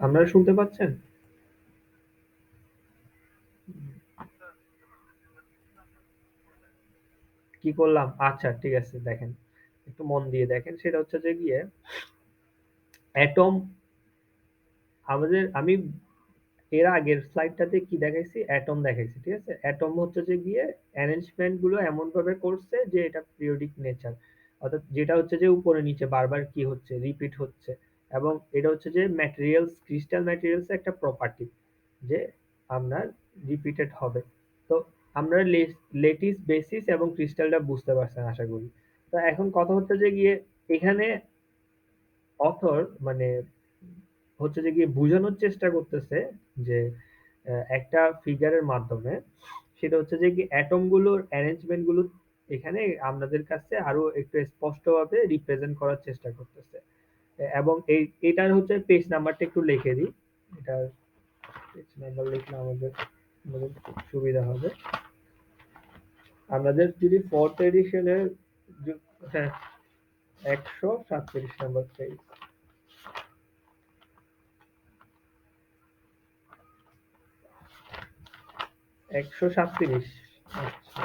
আপনারা শুনতে পাচ্ছেন? কি করলাম? আচ্ছা ঠিক আছে দেখেন। একটু মন দিয়ে দেখেন। সেটা হচ্ছে যে গিয়ে অ্যাটম আমি এর আগের স্লাইডটাতে কি দেখাইছি? অ্যাটম দেখাইছি। ঠিক আছে? অ্যাটম হচ্ছে যে গিয়ে অ্যারেঞ্জমেন্ট গুলো এমনভাবে করছে যে এটা পিরিয়ডিক নেচার। অর্থাৎ যেটা হচ্ছে যে উপরে নিচে বারবার কি হচ্ছে? রিপিট হচ্ছে। এবং এটা হচ্ছে যে ম্যাটেরিয়ালস ক্রিস্টাল ম্যাটেরিয়ালস এর একটা প্রপার্টি যে আপনার রিপিটেড হবে। তো আমরা লেটিস বেসিস এবং ক্রিস্টালটা বুঝতে পারছেন আশা করি। তো এখন কথা হচ্ছে যে গিয়ে এখানে অথর মানে হচ্ছে যে গিয়ে বোঝানোর চেষ্টা করতেছে যে একটা ফিগারের মাধ্যমে সেটা হচ্ছে যে কি অ্যাটম গুলোর অ্যারেঞ্জমেন্ট গুলো এখানে আমাদের কাছে আরো একটু স্পষ্টভাবে রিপ্রেজেন্ট করার চেষ্টা করতেছে। এবং এটার হচ্ছে পেজ নাম্বারটা একটু লিখে দিই। এটার পেজ নাম্বার লিখলে আমাদের সুবিধা হবে। আমাদের যদি ফোর্থ এডিশনের হ্যাঁ 137 নাম্বার পেজ। 137। আচ্ছা।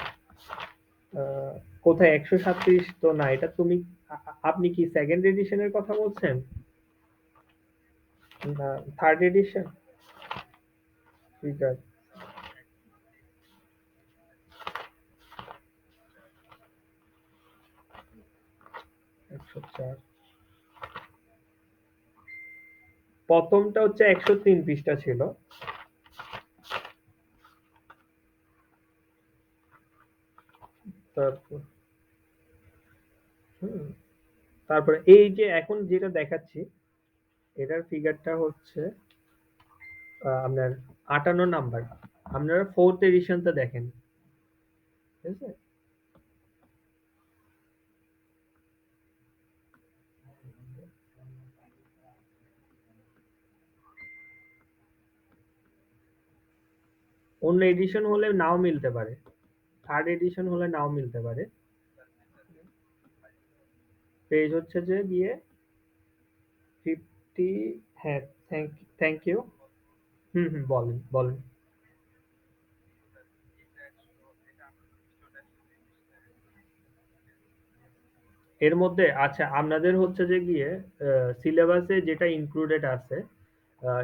আহ, কোথায় 137 তো না এটা তুমি আপনি কি সেকেন্ড এডিশনের কথা বলছেন না থার্ড এডিশন? ঠিক আছে। 104। প্রথমটা হচ্ছে 103 পৃষ্ঠা ছিল। তারপর হুম, তারপরে এই যে এখন যেটা দেখাচ্ছি এটার ফিগারটা হচ্ছে আপনার 58 নাম্বার। আপনারা ফোর্থ এডিশনটা দেখেন। ঠিক আছে? অন্য এডিশন হলে নাও মিলতে পারে। থার্ড এডিশন হলে নাও মিলতে পারে। পেজ হচ্ছে যে গিয়ে 50। হ্যাঁ, থ্যাংক থ্যাংক ইউ। হুম, বলেন, বলেন। এর মধ্যে আচ্ছা আপনাদের হচ্ছে যে গিয়ে সিলেবাসে যেটা ইনক্লুডেড আছে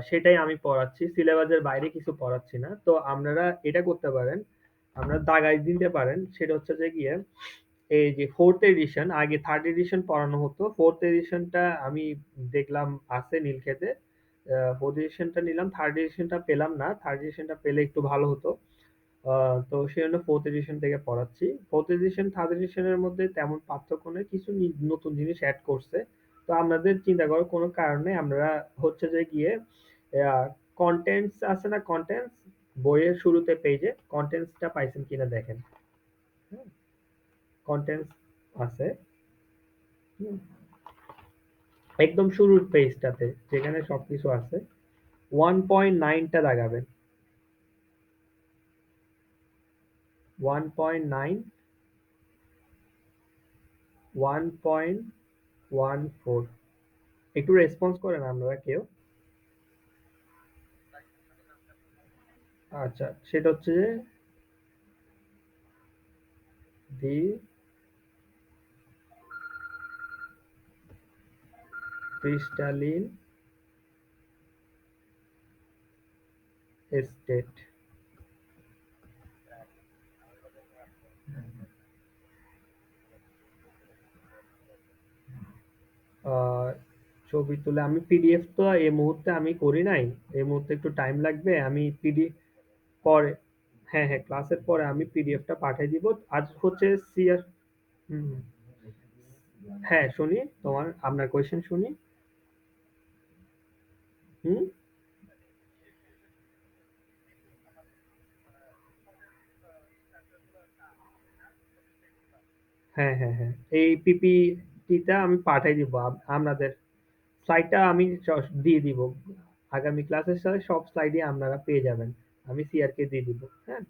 সেটাই আমি পড়াচ্ছি। সিলেবাসের বাইরে কিছু পড়াচ্ছি না। তো আপনারা এটা করতে পারেন, আপনারা দাগাই দিতে পারেন। সেটা হচ্ছে যে গিয়ে এই যে ফোর্থ এডিশন আগে থার্ড এডিশন পড়ানো হতো। ফোর্থ এডিশনটা আমি দেখলাম আছে নীলক্ষেতে। ফোর্থ এডিশনটা নিলাম, থার্ড এডিশনটা পেলাম না। থার্ড এডিশনটা পেলে একটু ভালো হতো। তো সেজন্য ফোর্থ এডিশন থেকে পড়াচ্ছি। ফোর্থ এডিশন থার্ড এডিশনের মধ্যে তেমন পার্থক্য নেই, কিছু নতুন জিনিস অ্যাড করছে। তো আপনাদের চিন্তা করার কোনো কারণ নেই। আমরা হচ্ছে যে গিয়ে কন্টেন্টস আছে না, কন্টেন্টস বইয়ের শুরুতে পেজে কন্টেন্টসটা পাইছেন কিনা দেখেন। কন্টেন্টস আছে। হুম, একদম শুরুর পেজটাতে যেখানে সবকিছু আছে 1.9টা লাগাবেন। 1.9, 1.14। একটু রেসপন্স করেন আপনারা কেউ। আচ্ছা সেটা হচ্ছে যে দি ক্রিস্টালিন স্টেট। ছবি তুলে আমি পিডিএফ তো এই মুহূর্তে আমি করি নাই। এই মুহূর্তে একটু টাইম লাগবে। আমি পিডিএফ পরে, হ্যাঁ ক্লাসের পরে আমি পিডিএফটা পাঠিয়ে দিব। আজ হচ্ছে সিআর। হুম, হ্যাঁ শুনি, তোমার আপনার কোয়েশ্চেন শুনি। হুম, হ্যাঁ এই পিপিটিটা আমি পাঠিয়ে দিব আপনাদের। স্লাইডটা আমি দিয়ে দিব। আগামী ক্লাসের সাথে সব স্লাইডই আপনারা পেয়ে যাবেন। আমি সিআরকে দিয়ে দিব। হ্যাঁ,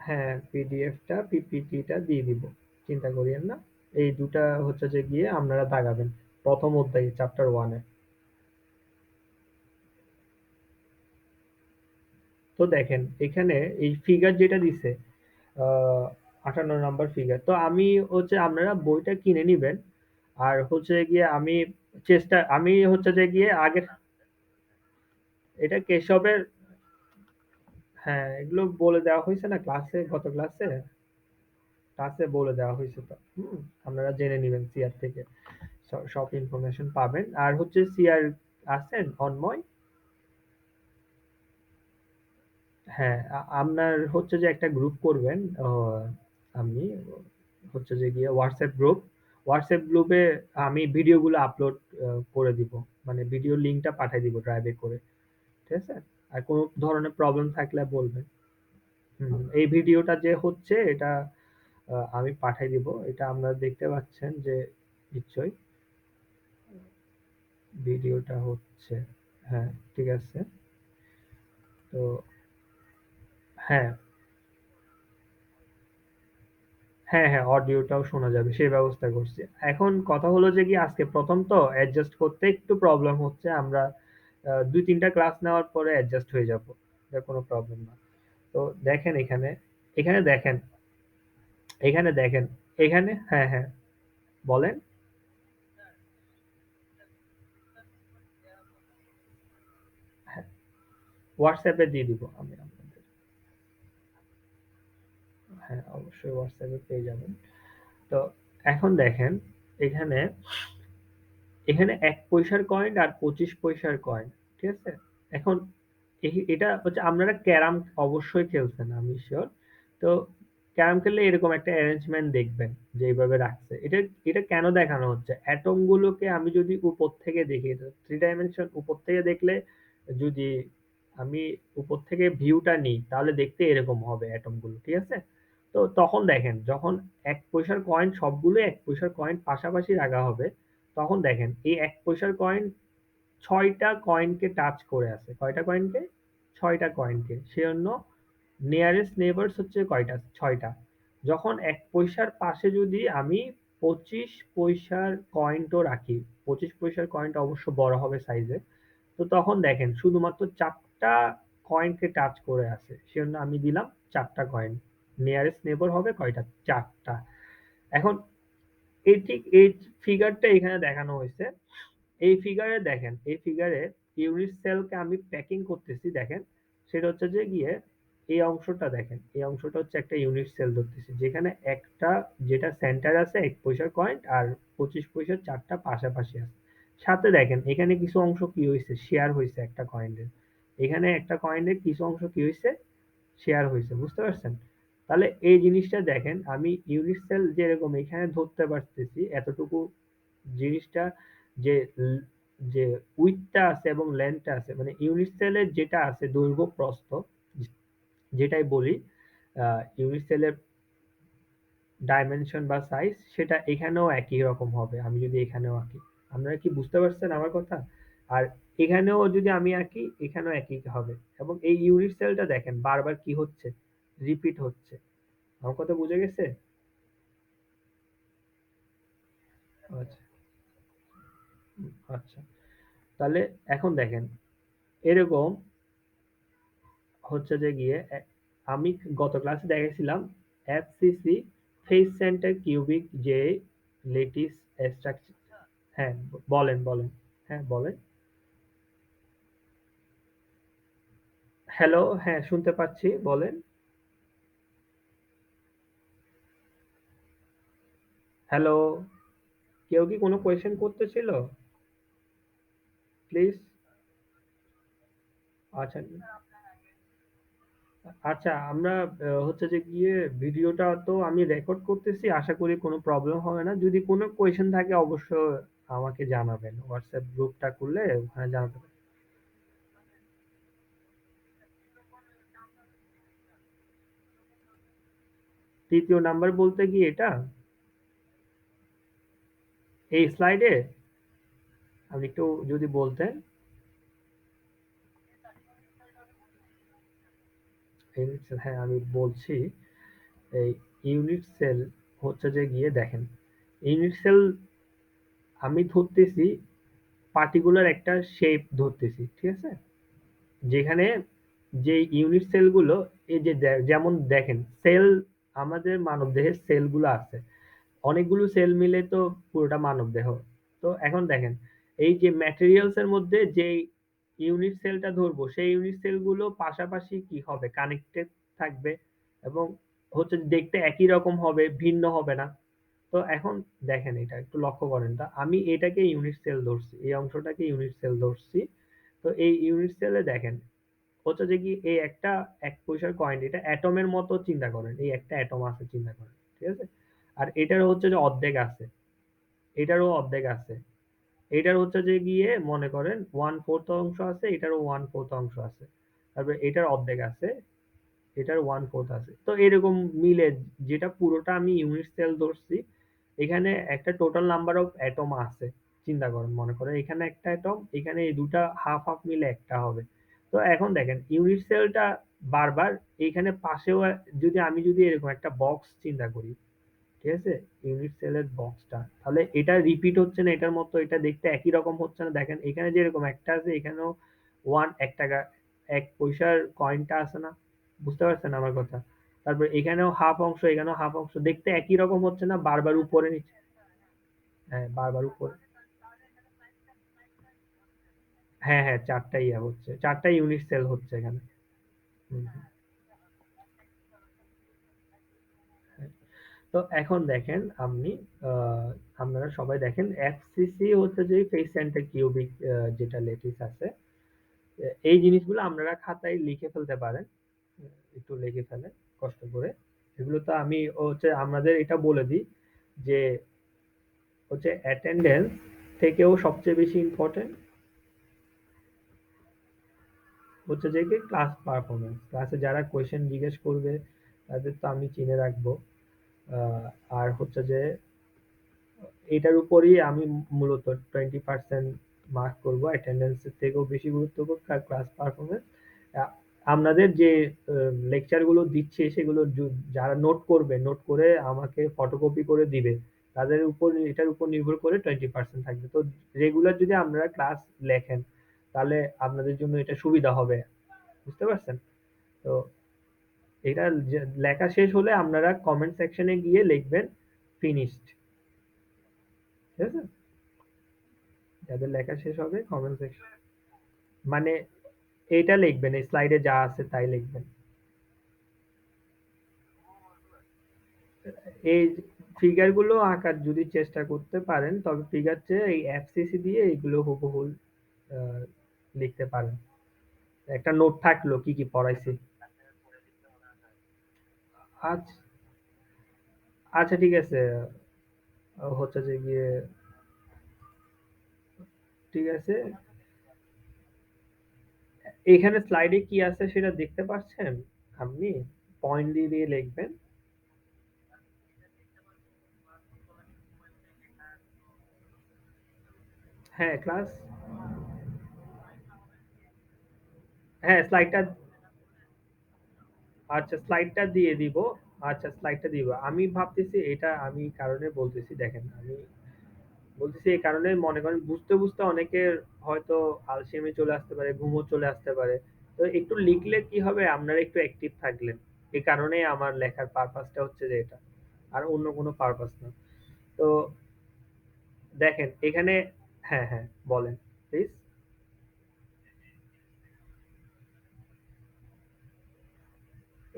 হ্যাঁ পিডিএফটা পিপিটিটা দিয়ে দিব। চিন্তা করিয়েন না। এই দুটা হচ্ছে যে গিয়ে আপনারা দাগাবেন। প্রথম অধ্যায়ে চ্যাপ্টার 1 এ। তো দেখেন এখানে এই ফিগার যেটা দিছে 58 নাম্বার ফিগার। তো আমি হচ্ছে আপনারা বইটা কিনে নিবেন। আর হচ্ছে গিয়ে আমি হচ্ছে যে গিয়ে আগের এটা কেশবের হ্যাঁ, এগুলো বলে দেওয়া হয়েছে না ক্লাসে, গত ক্লাসে বলে দেওয়া হয়েছে তো। আপনারা জেনে নিবেন সিআর থেকে। সব ইনফরমেশন পাবেন। আর হচ্ছে সিআর আছেন অন্ময়? হ্যাঁ, আপনার হচ্ছে যে একটা গ্রুপ করবেন। আমি হচ্ছে যে গিয়ে হোয়াটসঅ্যাপ গ্রুপে আমি ভিডিওগুলো আপলোড করে দিব। মানে ভিডিও লিঙ্কটা পাঠিয়ে দিব ড্রাইভে করে। ঠিক আছে? আর কোনো ধরনের প্রবলেম থাকলে বলবেন। এই ভিডিওটা যে হচ্ছে এটা আমি পাঠিয়ে দিব। এটা আপনারা দেখতে পাচ্ছেন যে নিশ্চয়ই ভিডিওটা হচ্ছে। হ্যাঁ, ঠিক আছে। তো হ্যাঁ, হ্যাঁ, অডিওটাও শোনা যাবে সেই ব্যবস্থা করছি। এখন কথা হলো যে কি আজকে ১ম তো অ্যাডজাস্ট করতে একটু প্রবলেম হচ্ছে। আমরা ২-৩ টা ক্লাস নেওয়ার পরে অ্যাডজাস্ট হয়ে যাব। এটা কোনো প্রবলেম না। তো দেখেন এখানে দেখেন, এখানে দেখেন, হ্যাঁ, বলেন। হ্যাঁ, WhatsApp এ দিয়ে দিব আমি আপনাদের। হ্যাঁ, অবশ্যই WhatsApp এ পেয়ে যাবেন। তো এখন দেখেন এখানে এখানে ১ পয়সার কয়েন আর ২৫ পয়সার কয়েন। ঠিক আছে? এখন এটা হচ্ছে আপনারা ক্যারাম অবশ্যই খেলছেন আমি সিউর। তো ক্যারাম খেললে এরকম একটা অ্যারেঞ্জমেন্ট দেখবেন যে এইভাবে রাখছে। এটা কেন দেখানো হচ্ছে? অ্যাটম গুলোকে আমি যদি উপর থেকে দেখি, 3 ডাইমেনশন উপর থেকে দেখলে যদি আমি উপর থেকে ভিউটা নিই তাহলে দেখতে এরকম হবে অ্যাটম গুলো। ঠিক আছে? তো তখন দেখেন যখন ১ পয়সার কয়েন সবগুলো ১ পয়সার কয়েন পাশাপাশি রাখা হবে, তখন দেখেন এই ১ পয়সার কয়েন ৬ টা কয়েনকে টাচ করে আছে। কয়টা কয়েনকে? ৬ টা কয়েনকে। সেজন্য নিয়ারেস্ট নেইবারস হচ্ছে কয়টা? ৬ টা। যখন ১ পয়সার পাশে যদি আমি ২৫ পয়সার কয়েনও রাখি, ২৫ পয়সার কয়েনটা অবশ্য বড় হবে সাইজে। তো তখন দেখেন শুধুমাত্র ৪ টা কয়েনকে টাচ করে আছে। সেজন্য আমি দিলাম ৪ টা কয়েন। নিয়ারেস্ট নেইবার হবে কয়টা? ৪ টা। এখন এই ফিগারটা এখানে দেখানো হয়েছে। এই ফিগারে ইউনিট সেলকে আমি প্যাকিং করতেছি দেখেন। সেটা হচ্ছে যে গিয়ে এই অংশটা দেখেন। এই অংশটা হচ্ছে একটা ইউনিট সেল ধরতেছি। যেখানে একটা যেটা সেন্টার আছে ১ পয়সার কয়েন আর ২৫ পয়সার ৪ টা পাশাপাশি আছে। সাথে দেখেন এখানে কিছু অংশ কি হইছে? শেয়ার হইছে একটা কয়েনের। এখানে একটা কয়েনের কিছু অংশ কি হইছে? শেয়ার হইছে। বুঝতে পারছেন? তাহলে এই জিনিসটা দেখেন আমি ইউনিট সেল যেরকম এখানে ধরতে পারতেছি এতটুকু জিনিসটা যে যে উইডথটা আছে এবং লেন্থটা আছে মানে ইউনিট সেলের যেটা আছে দৈর্ঘ্য প্রস্থ যেটাই বলি ইউনিট সেলের ডাইমেনশন বা সাইজ সেটা এখানেও একই রকম হবে আমি যদি এখানেও আঁকি। আপনারা কি বুঝতে পারছেন আমার কথা? আর এখানেও যদি আমি আঁকি এখানেও একই হবে এবং এই ইউনিট সেলটা দেখেন বারবার কি হচ্ছে? রিপিট হচ্ছে। আমার কথা বুঝে গেছে? আচ্ছা, আচ্ছা। তাহলে এখন দেখেন এরকম হচ্ছে যে গিয়ে আমি গত ক্লাসে দেখেছিলাম এফসিসি ফেস সেন্টার কিউবিক যে লেটিস স্ট্রাকচার। হ্যাঁ, বলেন। হ্যাঁ, বলেন। হ্যালো, হ্যাঁ, শুনতে পাচ্ছি, বলেন। হ্যালো, কেউ কি কোনো কোয়েশ্চেন করতেছিল? প্লিজ। আচ্ছা, আচ্ছা, আমরা হচ্ছে যে গিয়ে ভিডিওটা তো আমি রেকর্ড করতেছি। আশা করি কোনো প্রবলেম হবে না। যদি কোনো কোয়েশ্চেন থাকে অবশ্য আমাকে জানাবেন। হোয়াটসঅ্যাপ গ্রুপটা খুললে ওখানে জানাতে পারেন। ৩য় নাম্বার বলতে কি এটা? এই স্লাইডে? আপনি একটু যদি বলতেন। ইউনিট সেল হ্যাঁ, আমি বলছি। এই ইউনিট সেল হচ্ছে যে গিয়ে দেখেন। ইউনিট সেল আমি ধরতেছি পার্টিকুলার একটা শেপ ধরতেছি, ঠিক আছে? যেখানে যে ইউনিট সেলগুলো এই যে যেমন দেখেন সেল, আমাদের মানবদেহের সেলগুলো আছে। অনেকগুলো সেল মিলে তো পুরোটা মানবদেহ। তো এখন দেখেন এই যে ম্যাটেরিয়ালস এর মধ্যে যে ইউনিট সেলটা ধরবো সেই ইউনিট সেলগুলো পাশাপাশি কি হবে কানেক্টেড থাকবে এবং হচ্ছে দেখতে একই রকম হবে, ভিন্ন হবে না। তো এখন দেখেন এটা একটু লক্ষ্য করেন তা আমি এটাকে ইউনিট সেল ধরছি, এই অংশটাকে ইউনিট সেল ধরছি। তো এই ইউনিট সেলে দেখেন হচ্ছে যে কি এই একটা ১ পয়সার কয়েন এটা এটমের মতো চিন্তা করেন। এই একটা এটম আছে চিন্তা করেন। ঠিক আছে? আর এটার হচ্ছে যে অর্ধেক আছে। এটারও অর্ধেক আছে। এটার হচ্ছে যে গিয়ে মনে করেন 1/4 অংশ আছে, এটারও 1/4 অংশ আছে। তারপরে এটার অর্ধেক আছে, এটার 1/4 আছে। তো এরকম মিলে যেটা পুরোটা আমি ইউনিট সেল ধরছি, এখানে একটা টোটাল নাম্বার অফ এটম আছে। চিন্তা করেন, মনে করেন এখানে একটা এটম, এখানে এই দুটা হাফ হাফ মিলে একটা হবে। তো এখন দেখেন ইউনিট সেলটা বারবার এইখানে পাশেও যদি এরকম একটা বক্স চিন্তা করি, ঠিক আছে? ইউনিট সেলের বক্সটা তাহলে এটা রিপিট হচ্ছে না এটার মতো, এটা দেখতে একই রকম হচ্ছে না। দেখেন এখানে যেরকম একটা আছে এখানেও এক টাকা ১ পয়সার কয়েনটা আছে না? বুঝতে পারছেন আমার কথা? তারপর এখানেও হাফ অংশ, এখানেও হাফ অংশ দেখতে একই রকম হচ্ছে না, বারবার উপরে নিচে। হ্যাঁ, বারবার উপরে। হ্যাঁ হ্যাঁ, চারটা ইয়া হচ্ছে, চারটা ইউনিট সেল হচ্ছে এখানে। হুম, হুম। হ্যাঁ। তো এখন দেখেন আপনি, আপনারা সবাই দেখেন এফসিসি হচ্ছে যে ফেস সেন্টার কিউবিক যেটা লেটিস আছে, এই জিনিসগুলো আপনারা খাতায় লিখে ফেলতে পারেন। একটু লিখে ফেলেন কষ্ট করে। এগুলো তো আমি হচ্ছে আমাদের এটা বলে দিই যে হচ্ছে অ্যাটেন্ডেন্স থেকেও সবচেয়ে বেশি ইম্পর্টেন্ট হচ্ছে যে কি ক্লাস পারফরমেন্স। ক্লাসে যারা কোয়েশ্চেন জিজ্ঞেস করবে তাদের তো আমি চিনে রাখবো। আহ, আর হচ্ছে যে এটার উপরই আমি মূলত 20% মার্ক করবো, অ্যাটেন্ডেন্সের থেকেও বেশি গুরুত্ব করবো ক্লাস পারফরমেন্স। আপনাদের যে লেকচার গুলো দিচ্ছে সেগুলো যারা নোট করবে, নোট করে আমাকে ফটোকপি করে দিবে, তাদের উপর এটার উপর নির্ভর করে 20% থাকবে। তো রেগুলার যদি আপনারা ক্লাস লেখেন তাহলে আপনাদের জন্য এটা সুবিধা হবে। বুঝতে পারছেন? তো এটা লেখা শেষ হলে আপনারা কমেন্ট সেকশনে গিয়ে লিখবেন ফিনিশড। ঠিক আছে? যাদের লেখা শেষ হবে কমেন্ট সেকশন মানে এইটা লিখবেন, এই স্লাইডে যা আছে তাই লিখবেন। এই ফিগার গুলো আঁকার যদি চেষ্টা করতে পারেন তবে ফিগার চেয়ে এই এফসিসি দিয়ে এগুলো হুবহু আহ, লিখতে পারেন। একটা নোট থাকলো কি কি পড়াইছি। আচ্ছা, আচ্ছা ঠিক আছে। হচ্ছে যে গিয়ে ঠিক আছে, এখানে স্লাইডে কি আছে সেটা দেখতে পাচ্ছেন আপনি? পয়েন্ট দিয়ে দিয়ে লিখবেন। হ্যাঁ ক্লাস, হ্যাঁ স্লাইডটা, আচ্ছা স্লাইডটা দিয়ে দিব। আচ্ছা স্লাইডটা দিব, আমি ভাবতেছি এটা আমি কারণে বলতেছি দেখেন, আমি বলতেছি এই কারণে মনে করেন বুঝতে বুঝতে অনেকের হয়তো আলসেমি চলে আসতে পারে, ঘুমও চলে আসতে পারে। তো একটু লিখলে কি হবে, আপনারা একটু অ্যাক্টিভ থাকলেন। এই কারণে আমার লেখার পারপাসটা হচ্ছে যে এটা, আর অন্য কোনো পারপাস না। তো দেখেন এখানে, হ্যাঁ হ্যাঁ বলেন প্লিজ।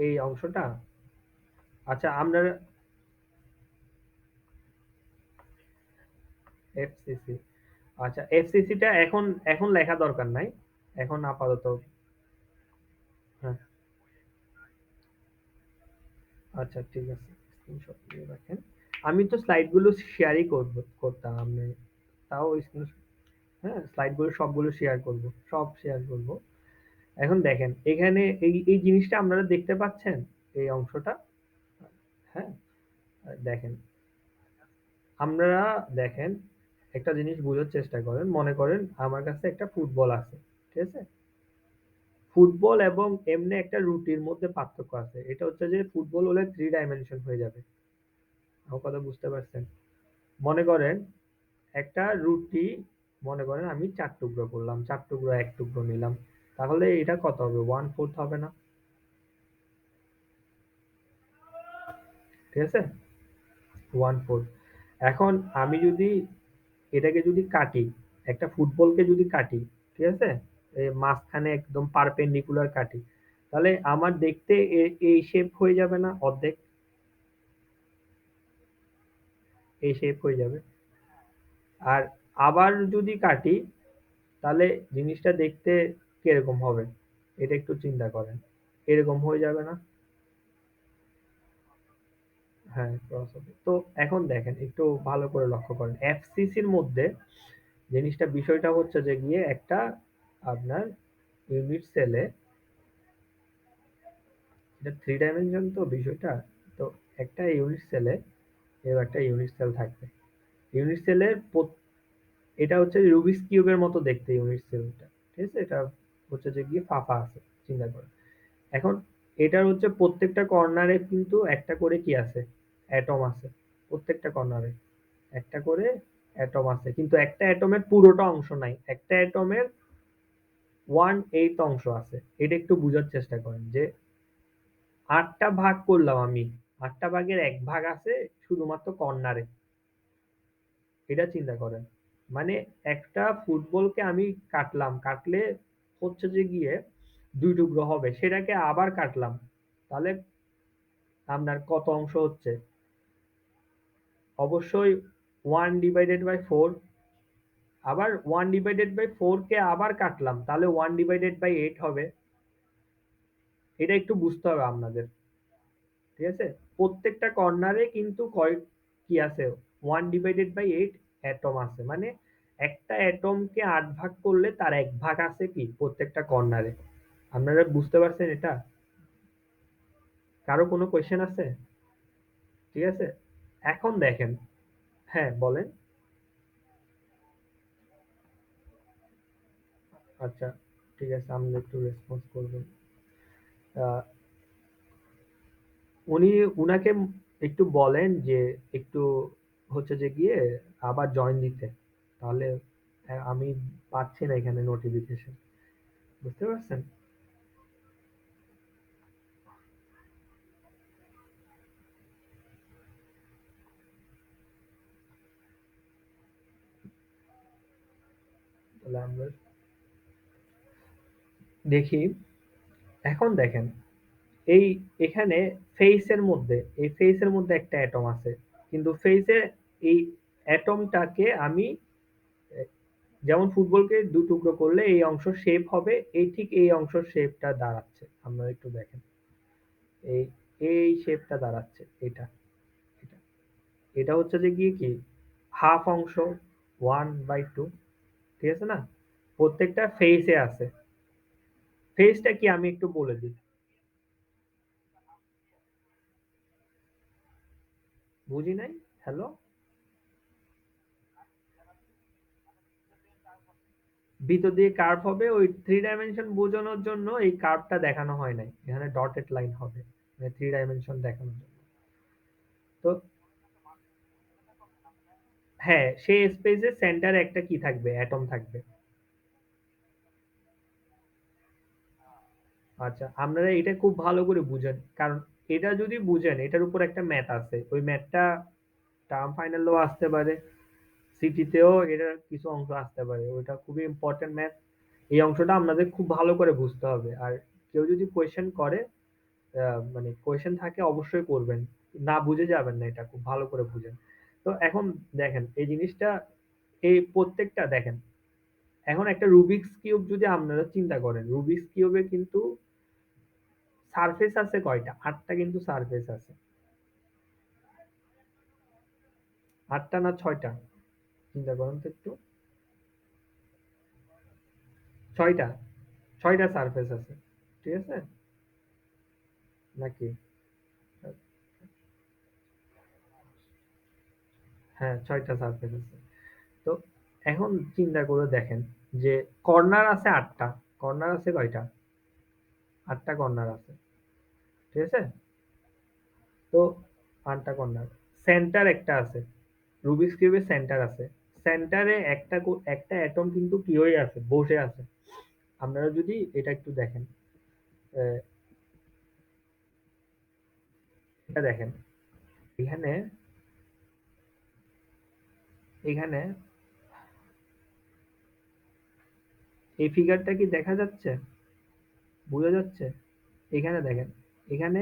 এই অংশটা, আচ্ছা আপনারা এফসিসি, আচ্ছা এফসিসিটা এখন এখন লেখা দরকার নাই, এখন আপাতত। হ্যাঁ, আচ্ছা ঠিক আছে, স্ক্রিনশট নিয়ে রাখেন। আমি তো স্লাইড গুলো শেয়ারই করতাম আপনি, তাও স্ক্রিন, হ্যাঁ স্লাইড গুলো সবগুলো শেয়ার করব, সব শেয়ার করব। এখন দেখেন এখানে এই এই জিনিসটা আপনারা দেখতে পাচ্ছেন, এই অংশটা। হ্যাঁ, দেখেন আপনারা দেখেন একটা জিনিস বোঝার চেষ্টা করেন, মনে করেন আমার কাছে একটা ফুটবল আছে, ঠিক আছে? ফুটবল এবং এমনি একটা রুটির মধ্যে পার্থক্য আছে। এটা হচ্ছে যে ফুটবল হলে 3 ডাইমেনশন হয়ে যাবে। আমার কথা বুঝতে পারছেন? মনে করেন একটা রুটি মনে করেন আমি ৪ টুকরো করলাম। ৪ টুকরো ১ টুকরো নিলাম। তাহলে এটা কত হবে? 1/4 হবে না? ঠিক আছে? 1/4 এখন আমি যদি এটাকে যদি কাটি, একটা ফুটবলকে যদি কাটি, ঠিক আছে? মাঝখানে একদম পারপেন্ডিকুলার কাটি। তাহলে আমার দেখতে এই শেপ হয়ে যাবে না অর্ধেক? এই শেপ হয়ে যাবে। আর আবার যদি কাটি তাহলে জিনিসটা দেখতে কিরকম হবে? এটা একটু চিন্তা করেন। এরকম হয়ে যাবে না? হ্যাঁ, ক্রস হবে। তো এখন দেখেন একটু ভালো করে লক্ষ্য করেন। এফসিসির মধ্যে জিনিসটা বিষয়টা হচ্ছে যে গিয়ে একটা আপনার ইউনিট সেলে এটা 3 ডাইমেনশন তো বিষয়টা। তো একটা ইউনিট সেলে এরকম একটা ইউনিট সেল থাকবে। ইউনিট সেলের এটা হচ্ছে রুবিক্স কিউবের মতো দেখতে ইউনিট সেলটা। ঠিক আছে? এটা হচ্ছে যে গিয়ে ফাঁপা আছে। চিন্তা করেন। এখন এটার হচ্ছে প্রত্যেকটা কর্নারে কিন্তু একটা করে কি আছে? অ্যাটম আছে। প্রত্যেকটা কর্নারে একটা করে অ্যাটম আছে। কিন্তু একটা অ্যাটমের পুরোটা অংশ নাই। একটা অ্যাটমের 1/8 অংশ আছে। এটা একটু বুঝার চেষ্টা করেন যে ৮ টা ভাগ করলাম আমি। ৮ টা ভাগের ১ ভাগ আছে শুধুমাত্র কর্নারে। এটা চিন্তা করেন। মানে একটা ফুটবলকে আমি কাটলাম। কাটলে হচ্ছে যে গিয়ে ২ টুকরো হবে। সেটাকে আবার কাটলাম। তাহলে আপনার কত অংশ হচ্ছে? অবশ্যই 1/4 আবার 1/4 কে আবার কাটলাম। তাহলে 1/8 হবে। এটা একটু বুঝতে হবে আপনাদের। ঠিক আছে? প্রত্যেকটা কর্নারে কিন্তু কি আছে? 1/8 অ্যাটম আছে। মানে একটা অ্যাটমকে ৮ ভাগ করলে তার ১ ভাগ আছে কি? প্রত্যেকটা কর্নারে। আপনারা বুঝতে পারছেন এটা? কারো কোনো কোয়েশ্চেন আছে? ঠিক আছে? এখন দেখেন হ্যাঁ, বলেন। আচ্ছা, ঠিক আছে। আমি একটু রেসপন্স করবেন। আ উনাকে একটু বলেন যে একটু হচ্ছে যে গিয়ে আবার জয়েন দিতে। তাহলে আমি পাচ্ছি না এখানে নোটিফিকেশন। বুঝতে পারছেন? তাহলে আমরা দেখি। এখন দেখেন এই এখানে ফেস এর মধ্যে একটা অ্যাটম আছে। কিন্তু ফেসে এই অ্যাটমটাকে আমি এ যেমন ফুটবলকে ২ টুকরো করলে এই অংশ শেপ হবে, ঠিক এই অংশ শেপটা দাঁড়াচ্ছে। আপনারা একটু দেখেন। এই এই শেপটা দাঁড়াচ্ছে এটা। এটা এটা হচ্ছে যে গিয়ে কি হাফ অংশ 1/2 ঠিক আছে না? প্রত্যেকটা ফেইসে আছে। ফেইসটা কি আমি একটু বলে দিই। বুঝি নাই? হ্যালো? ভিতর দিয়ে কার্ভ হবে ওই 3 ডাইমেনশন বোঝানোর জন্য এই কার্ভটা দেখানো হয় নাই। এখানে ডটেড লাইন হবে। মানে 3 ডাইমেনশন দেখানোর জন্য। তো হ্যাঁ, সেই স্পেসে সেন্টারে একটা কি থাকবে? অ্যাটম থাকবে। আচ্ছা, আপনারা এটা খুব ভালো করে বুঝেন। কারণ এটা যদি বুঝেন, এটার উপর একটা ম্যাথ আছে। ওই ম্যাথটা টার্ম ফাইনালেও আসতে পারে। সিটিতেও এটার কিছু অংশ আসতে পারে। ওইটা খুবই ইম্পোর্টেন্ট ম্যাথ। এই অংশটা আপনাদের খুব ভালো করে বুঝতে হবে। আর কেউ যদি কোয়েশ্চেন করে, মানে কোয়েশ্চেন থাকে অবশ্যই করবেন। না বুঝে যাবেন না এটা। খুব ভালো করে বুঝেন। তো এখন দেখেন এই জিনিসটা এই প্রত্যেকটা দেখেন। এখন একটা রুবিকস কিউব যদি আপনারা চিন্তা করেন, রুবিকস কিউবে কিন্তু সারফেস আছে কয়টা? ৮ টা কিন্তু সারফেস আছে। ৮ টা না ৬ টা? চিন্তা করেন তো একটু। ৬ টা। ৬ টা সারফেস আছে। ঠিক আছে? নাকি? হ্যাঁ, ৬ টা সারফেস আছে। তো এখন চিন্তা করে দেখেন যে কর্নার আছে ৮ টা। কর্নার আছে কয়টা? ৮ টা কর্নার আছে। ঠিক আছে? তো ৮ টা কর্নার। সেন্টার একটা আছে। রুবিকস কিউবের সেন্টার আছে। সেন্টারে একটা অ্যাটম কিন্তু কি হয়ে আছে, বসে আছে। আপনারা যদি এটা একটু দেখেন, আহ, এটা দেখেন, এখানে এখানে এই ফিগারটা কি দেখা যাচ্ছে, বোঝা যাচ্ছে? এখানে দেখেন, এখানে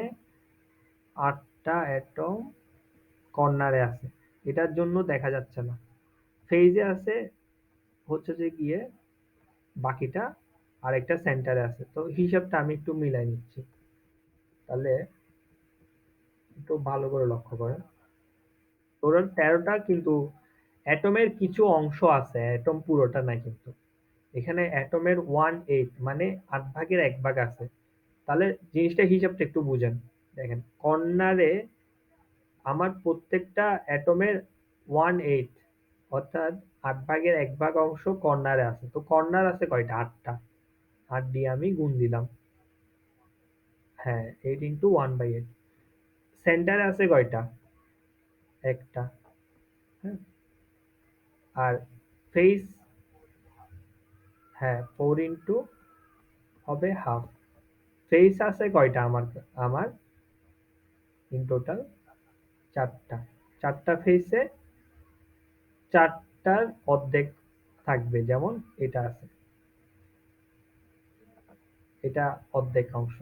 8টা অ্যাটম কর্নারে আছে, এটার জন্য দেখা যাচ্ছে না। ফেজে আছে হচ্ছে যে গিয়ে বাকিটা, আরেকটা সেন্টারে আছে। তো হিসাবটা আমি একটু মিলাই নিচ্ছি, তাহলে একটু ভালো করে লক্ষ্য করেন। টোটাল 13টা, কিন্তু অ্যাটমের কিছু অংশ আছে, অ্যাটম পুরোটা নাই কিন্তু। এখানে অ্যাটমের 1/8 মানে 8 ভাগের 1 ভাগ আছে। তাহলে জিনিসটা হিসাবটা একটু বুঝেন। দেখেন, কর্নারে আমার প্রত্যেকটা অ্যাটমের 1/8, অর্থাৎ 8 ভাগের 1 ভাগ অংশ কর্নারে আছে। তো কর্নার আছে কয়টা? 8টা। 8 দিয়ে আমি গুণ দিলাম। হ্যাঁ, 8 ইন্টু 1/8। সেন্টারে আছে কয়টা? একটা। হ্যাঁ, আর ফেস, হ্যাঁ, 4 ইন্টু হবে হাফ। ফেস আছে কয়টা আমার? আমার ইন টোটাল 4টা। 4টা ফেসে 4টার অর্ধেক থাকবে, যেমন এটা আছে, এটা অর্ধেক অংশ।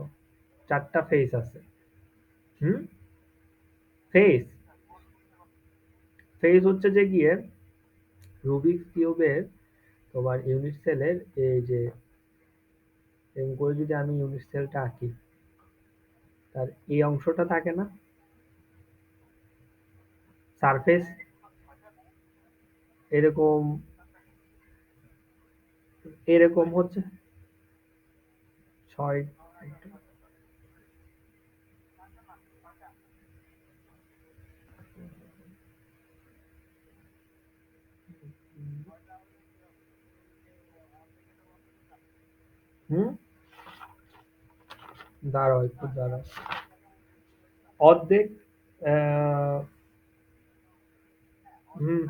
4টা ফেস আছে। হুম? ফেস ফেস হচ্ছে যে গিয়ে রুবিক্স কিউবের তোমার ইউনিট সেলের, এই যে এরকম করে যদি আমি ইউনিট সেলটা আঁকি, তার এই অংশটা থাকে না, সারফেস, এরকম এরকম হচ্ছে 6। হুম, দাঁড়াও একটু দাঁড়াও। অর্ধেক, আহ, হুম,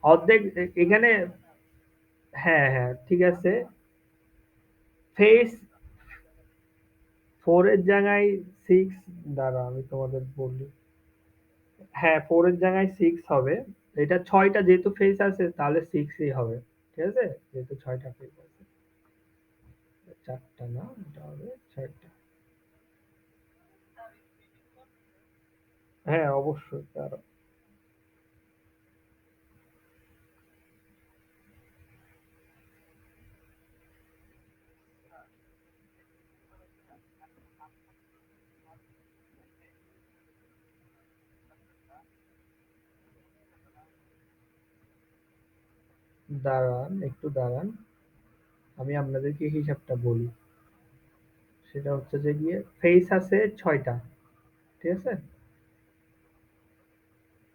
অর্ধেক এখানে, হ্যাঁ হ্যাঁ ঠিক আছে। ফেস 4 এর জায়গায় 6, দাঁড়া আমি তোমাদের বলি। হ্যাঁ, 4 এর জায়গায় 6 হবে। এটা 6টা যেহেতু ফেস আছে, তাহলে 6ই হবে। ঠিক আছে? যেহেতু 6টা ফেস আছে। 4টা না, এটা হবে 6টা। হ্যাঁ, অবশ্যই। দাঁড়াও। দাঁড়ান, একটু দাঁড়ান। আমি আপনাদেরকে হিসাবটা বলি। সেটা হচ্ছে যে গিয়ে ফেস আছে 6টা। ঠিক আছে?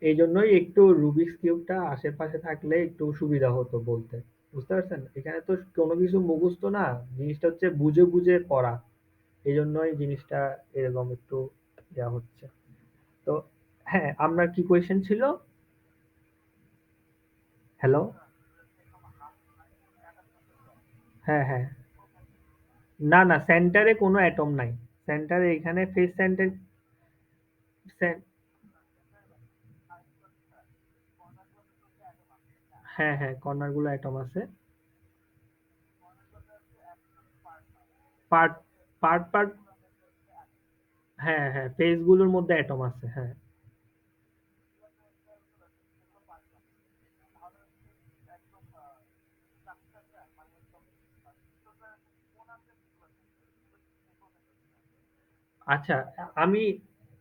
এই জন্যই একটু রুবিক্স কিউবটা আশেপাশে থাকলে একটু সুবিধা হতো বলতে। বুঝতে পারছেন? এখানে তো কোনো কিছু মুখস্থ না, জিনিসটা হচ্ছে বুঝে বুঝে করা। এই জন্যই জিনিসটা এরকম একটু ইয়া হচ্ছে। তো হ্যাঁ, আপনার কি কোয়েশ্চেন ছিল? হ্যালো? হ্যাঁ হ্যাঁ, না না, সেন্টারে কোনো অ্যাটম নাই। সেন্টারে এখানে ফেস সেন্টার, হ্যাঁ হ্যাঁ, কর্নার গুলো অ্যাটম আছে। পার্ট পার্ট পার্ট, হ্যাঁ হ্যাঁ, ফেস গুলোর মধ্যে অ্যাটম আছে, হ্যাঁ। আচ্ছা, আমি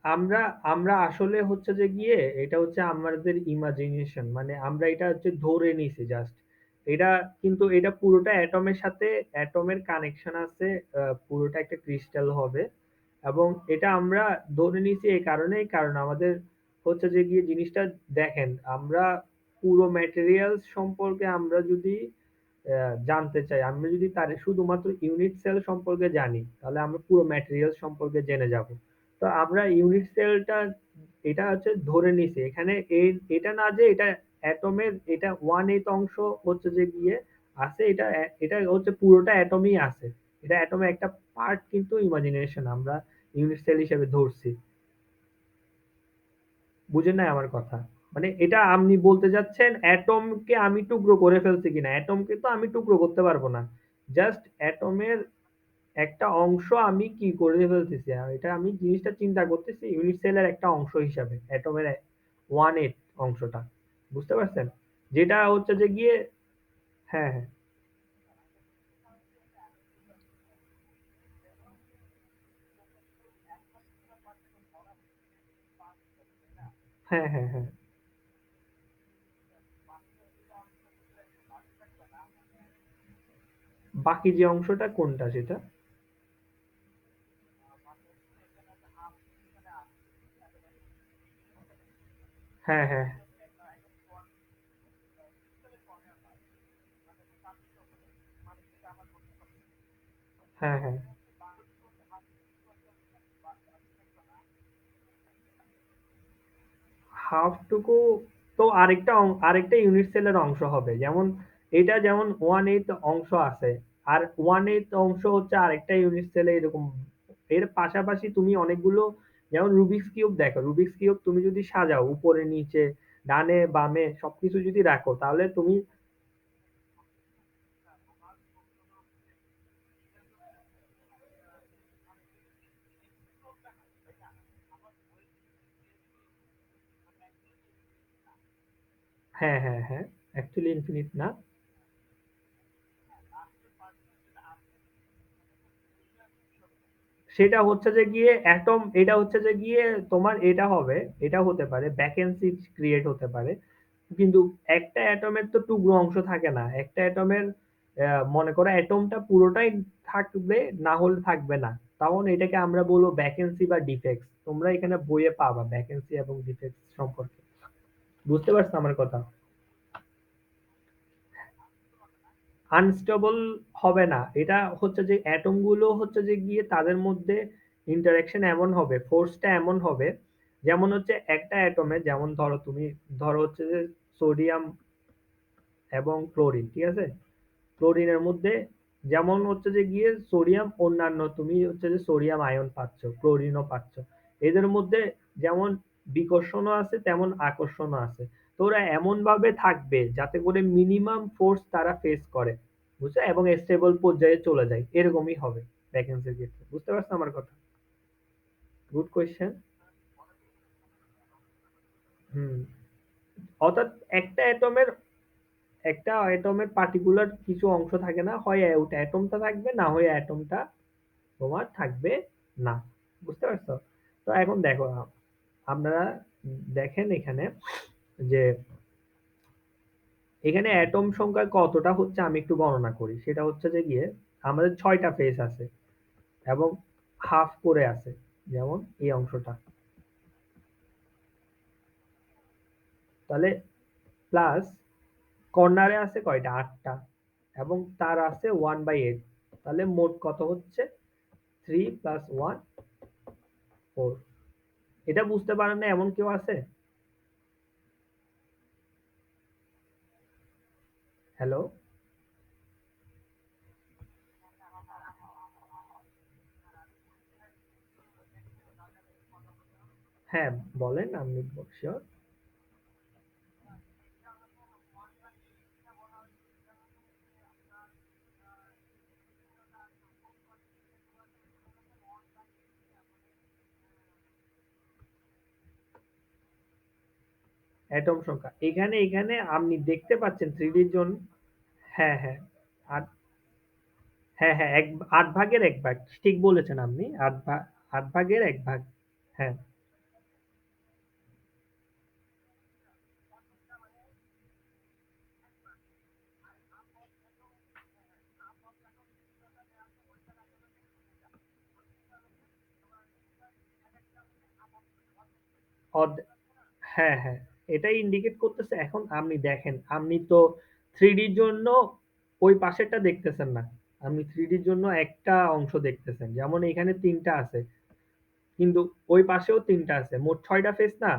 আমরা আমরা আসলে হচ্ছে যে গিয়ে এটা হচ্ছে আমাদের ইমাজিনেশন, মানে আমরা এটা হচ্ছে ধরে নিছি জাস্ট। এটা কিন্তু এটা পুরোটা অ্যাটমের সাথে, অ্যাটমের কানেকশন আছে। পুরোটা একটা ক্রিস্টাল হবে, এবং এটা আমরা ধরে নিছি এই কারণেই, কারণ আমাদের হচ্ছে যে গিয়ে জিনিসটা দেখেন, আমরা পুরো ম্যাটেরিয়ালস সম্পর্কে আমরা যদি জানতে চাই, আমরা যদি তার শুধুমাত্র ইউনিট সেল সম্পর্কে জানি, তাহলে আমরা পুরো ম্যাটেরিয়াল সম্পর্কে জেনে যাব। তো আমরা ইউনিট সেলটা এটা হচ্ছে ধরে নিছি এখানে, এটা না যে এটা অ্যাটমের এটা 1/8 অংশ হচ্ছে যে গিয়ে আছে, এটা হচ্ছে পুরোটা অ্যাটমই আছে। এটা অ্যাটমের একটা পার্ট কিন্তু ইমাজিনেশন আমরা ইউনিট সেল হিসেবে ধরছি। বুঝেন নাই আমার কথা? মানে এটা আপনি বলতে চাচ্ছেন অ্যাটমকে আমি টুকরো করে ফেলছি কিনা? অ্যাটমকে তো আমি টুকরো করতে পারবো না। জাস্ট অ্যাটমের একটা অংশ আমি কি করে ফেলতেছি। এটা আমি জিনিসটা চিন্তা করতেছি ইউনিট সেলের একটা অংশ হিসাবে। অ্যাটমের 1/8 অংশটা। বুঝতে পারছেন? যেটা হচ্ছে যে গিয়ে হ্যাঁ, হ্যাঁ। হ্যাঁ, হ্যাঁ, হ্যাঁ। বাকি যে অংশটা কোনটা সেটা? হ্যাঁ, হ্যাঁ। হ্যাঁ, হ্যাঁ। হাফটুকু তো আরেকটা ইউনিট সেলের অংশ হবে। যেমন এটা যেমন 1/8 অংশ আছে। আর 1/8 অংশ হচ্ছে আরেকটা ইউনিট সেলে এরকম। এর পাশাপাশি তুমি অনেকগুলো যেমন রুবিক্স কিউব দেখো। রুবিক্স কিউব তুমি যদি সাজাও উপরে নিচে ডানে বামে সবকিছু যদি রাখো তাহলে তুমি হ্যাঁ, হ্যাঁ, হ্যাঁ। অ্যাকচুয়ালি ইনফিনিট না। সেটা হচ্ছে যে গিয়ে অ্যাটম এটা হচ্ছে যে গিয়ে তোমার এটা হবে, এটা হতে পারে ভ্যাকেন্সি ক্রিয়েট হতে পারে। কিন্তু একটা অ্যাটমের তো টুকরো অংশ থাকে না। একটা অ্যাটমের মনে করো অ্যাটমটা পুরোটাই থাকবে না হলে থাকবে না। তখন এটাকে আমরা বলবো ভ্যাকেন্সি বা ডিফেক্টস। তোমরা এখানে বইয়ে পাবা ভ্যাকেন্সি এবং ডিফেক্টস সম্পর্কে। বুঝতে পারছো আমার কথা? আনস্টেবল হবে না। এটা হচ্ছে যে অ্যাটম গুলো হচ্ছে যে গিয়ে তাদের মধ্যে ইন্টারেকশন এমন হবে, ফোর্সটা এমন হবে, যেমন হচ্ছে একটা অ্যাটমে যেমন ধরো হচ্ছে যে সোডিয়াম এবং ক্লোরিন, ঠিক আছে? ক্লোরিনের মধ্যে যেমন হচ্ছে যে গিয়ে সোডিয়াম অন্যান্য তুমি হচ্ছে যে সোডিয়াম আয়ন পাচ্ছ, ক্লোরিনও পাচ্ছ। এদের মধ্যে যেমন বিকর্ষণও আছে তেমন আকর্ষণও আছে। তো ওরা এমন ভাবে থাকবে যাতে করে মিনিমাম ফোর্স তারা ফেস করে, বুঝছো? এবং স্টেবল পর্যায়ে চলে যায়, এরকমই হবে ভ্যাকেন্সির ক্ষেত্রে। বুঝতে পারছো আমার কথা? Good question. হুম। অর্থাৎ একটা অ্যাটমের একটা অ্যাটমের পার্টিকুলার কিছু অংশ থাকে না, হয় ওটা অ্যাটমটা থাকবে না হয় অ্যাটমটা তোমার থাকবে না। বুঝতে পারছো? তো এখন দেখো আপনারা দেখেন এখানে যে এখানে অ্যাটম সংখ্যা কতটা হচ্ছে আমি একটু গণনা করি। সেটা হচ্ছে যে গিয়ে আমাদের ৬টা ফেস আছে এবং হাফ করে আছে। যেমন এই অংশটা। তাহলে প্লাস কর্নারে আছে কয়টা? ৮টা এবং তার আছে 1/8। তাহলে মোট কত হচ্ছে? 3 প্লাস 1 4। এটা বুঝতে পারেন না এমন কেউ আছে? হ্যালো? হ্যাঁ, বলেন আমি শিওর। অ্যাটম সংখ্যা। এখানে আপনি দেখতে পাচ্ছেন 3D র জন্য হ্যাঁ, হ্যাঁ। ৮ হ্যাঁ, হ্যাঁ, ৮ ভাগের ১ ভাগ। ঠিক বলেছেন আপনি। ৮ ভাগের ১ ভাগ। হ্যাঁ, অদ হ্যাঁ, হ্যাঁ। এটাই ইন্ডিকেট করতেছে। এখন আপনি দেখেন, আপনি তো 3D র জন্য ওই পাশেরটা দেখতেছেন না। আপনি 3D র জন্য একটা অংশ দেখতেছেন। যেমন এখানে ৩ টা আছে। কিন্তু ওই পাশেও ৩ টা আছে। মোট ৬ টা ফেস না?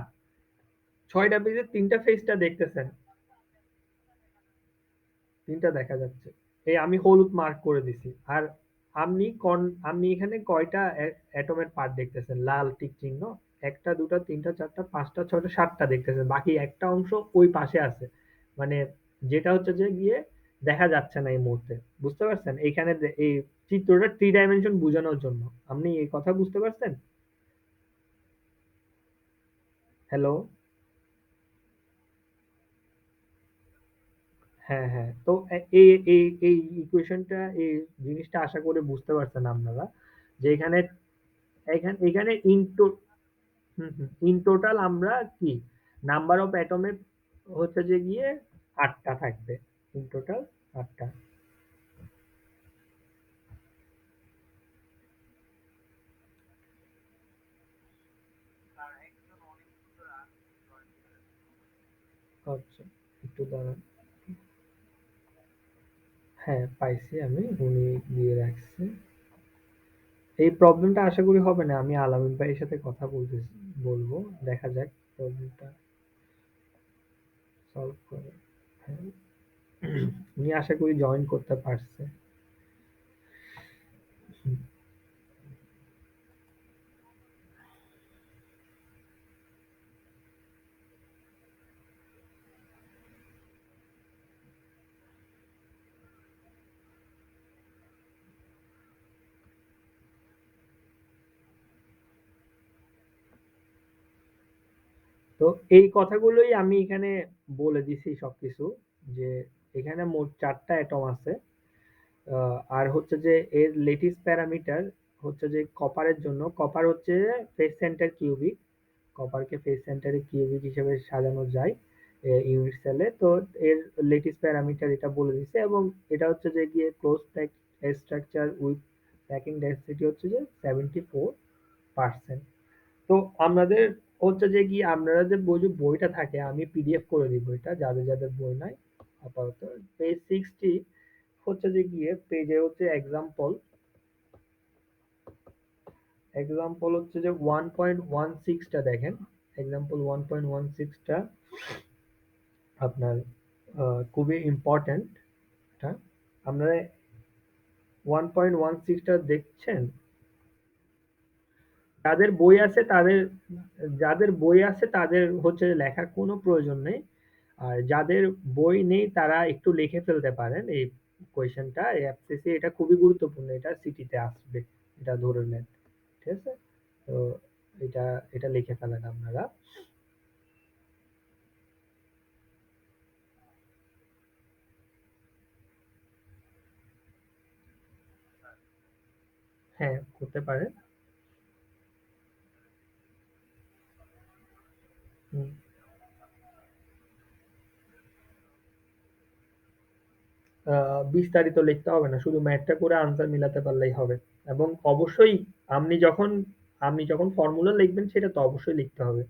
৬ টা ফেজের ৩ টা ফেসটা দেখতেছেন। 3 টা দেখা যাচ্ছে। এই আমি হলুদ মার্ক করে দিছি। আর আপনি এখানে কয়টা এটমের পার্ট দেখতেছেন? লাল টিক চিহ্ন। ১ টা, ২ টা, ৩ টা, ৪ টা, ৫ টা, ৬ টা, ৭ টা দেখতেছেন। বাকি একটা অংশ ওই পাশে আছে। মানে যেটা হচ্ছে যে গিয়ে দেখা যাচ্ছে না এই মুহূর্তে। বুঝতে পারছেন? এইখানে এই চিত্রটা 3 ডাইমেনশন বুঝানোর জন্য। আপনি এই কথা বুঝতে পারছেন? হ্যালো? হ্যাঁ, হ্যাঁ। তো এই এই এই ইকুয়েশনটা এই জিনিসটা আশা করি বুঝতে পারছেন আপনারা। যে এখানে এখানে হুম, হুম। ইন টোটাল আমরা কি নাম্বার অফ এটমে হচ্ছে যে গিয়ে ৮ টা থাকবে। ইন টোটাল ৮ টা। আচ্ছা, একটু দাঁড়ান। হ্যাঁ, পাইছি আমি। উনি দিয়ে রাখছে। এই প্রবলেমটা আশা করি হবে না। আমি আলামিন ভাইয়ের সাথে কথা বলবো। দেখা যাক প্রবলেমটা সলভ করে। হ্যাঁ, উনি আশা করি জয়েন করতে পারছে। হুম। তো এই কথাগুলোই আমি এখানে বলে দিছি সবকিছু যে এখানে মোট ৪ টা অ্যাটম আছে। আর হচ্ছে যে এর লেটিস প্যারামিটার হচ্ছে যে কপারের জন্য কপার হচ্ছে ফেস সেন্টার কিউবিক। কপারকে ফেস সেন্টারে কিউবিক হিসেবে সাজানো যায় ইউনিট সেলে। তো এর লেটিস প্যারামিটার এটা বলে দিছে এবং এটা হচ্ছে যে গিয়ে close pack structure with packing density হচ্ছে যে 74%। তো আমাদের হচ্ছে যে কি আপনারা যে বইটা থাকে আমি পিডিএফ করে দিব এটা যাদের বই নাই আপাতত। পেজ 60 হচ্ছে যে গিয়ে পেজে হচ্ছে এক্সাম্পল হচ্ছে যে 1.16 টা দেখেন। এক্সাম্পল 1.16 টা আপনার খুবই ইম্পর্টেন্ট এটা। আপনারা 1.16 টা দেখছেন? যাদের বই আছে যাদের বই আছে তাদের হচ্ছে লেখার কোনো প্রয়োজন নেই। আর যাদের বই নেই তারা একটু লিখে ফেলতে পারেন এই কোয়েশ্চেনটা। এফসিসি এটা খুবই গুরুত্বপূর্ণ। এটা সিটিতে আসবে। এটা ধরে নেন। ঠিক আছে? তো এটা এটা লিখে ফেলেন আপনারা। হ্যাঁ, করতে পারেন। হুম। বিস্তারিত লিখতে হবে না। শুধু ম্যাথটা করে আনসার মিলাতে পারলেই হবে। এবং অবশ্যই আপনি যখন আপনি যখন ফর্মুলা লিখবেন সেটা তো অবশ্যই লিখতে হবে।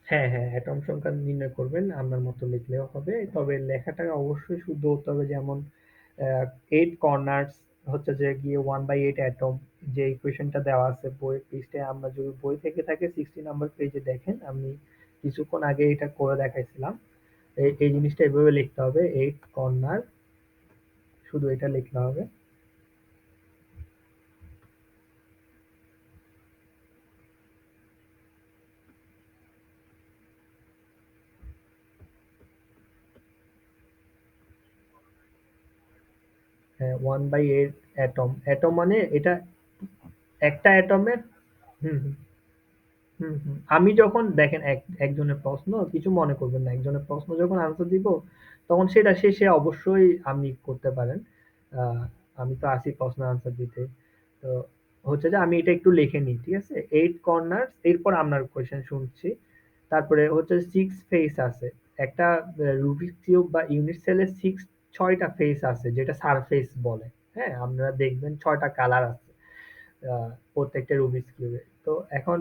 হ্যাঁ, হ্যাঁ, অ্যাটম সংখ্যা নির্ণয় করবেন আপনার মতো লিখলেও হবে। তবে লেখাটা অবশ্যই শুদ্ধ হতে হবে। যেমন 8 কর্নার্স হচ্ছে যে গিয়ে 1/8 অ্যাটম যে ইকুয়েশনটা দেওয়া আছে বইয়ের পৃষ্ঠায় আমরা যদি বই থেকে থাকে 60 নাম্বার পেজে দেখেন আমি কিছুক্ষণ আগে এটা করে দেখাইছিলাম। এই জিনিসটা এভাবে লিখতে হবে 8 কর্নার শুধু এটা লিখতে হবে। 1/8 অ্যাটম। অ্যাটম মানে এটা একটা অ্যাটমের হুম, হুম। হুম, হুম। আমি যখন দেখেন একজনের প্রশ্ন কিছু মনে করবেন না। একজনের প্রশ্ন যখন আনসার দিব তখন সেটা শেষে অবশ্যই আপনি করতে পারেন। আ আমি তো আছি প্রশ্নের আনসার দিতে। তো হচ্ছে যে আমি এটা একটু লিখে নিই। ঠিক আছে? 8 কর্নারস এরপর আপনার কোয়েশ্চেন শুনছি। তারপরে হচ্ছে 6 ফেস আছে। একটা রুবিক কিউব বা ইউনিট সেলের ৬ টা ফেস আছে যেটা সারফেস বলে। হ্যাঁ? আপনারা দেখবেন ৬ টা কালার আছে। আ প্রত্যেকটা রুবিকস কিউবে। তো এখন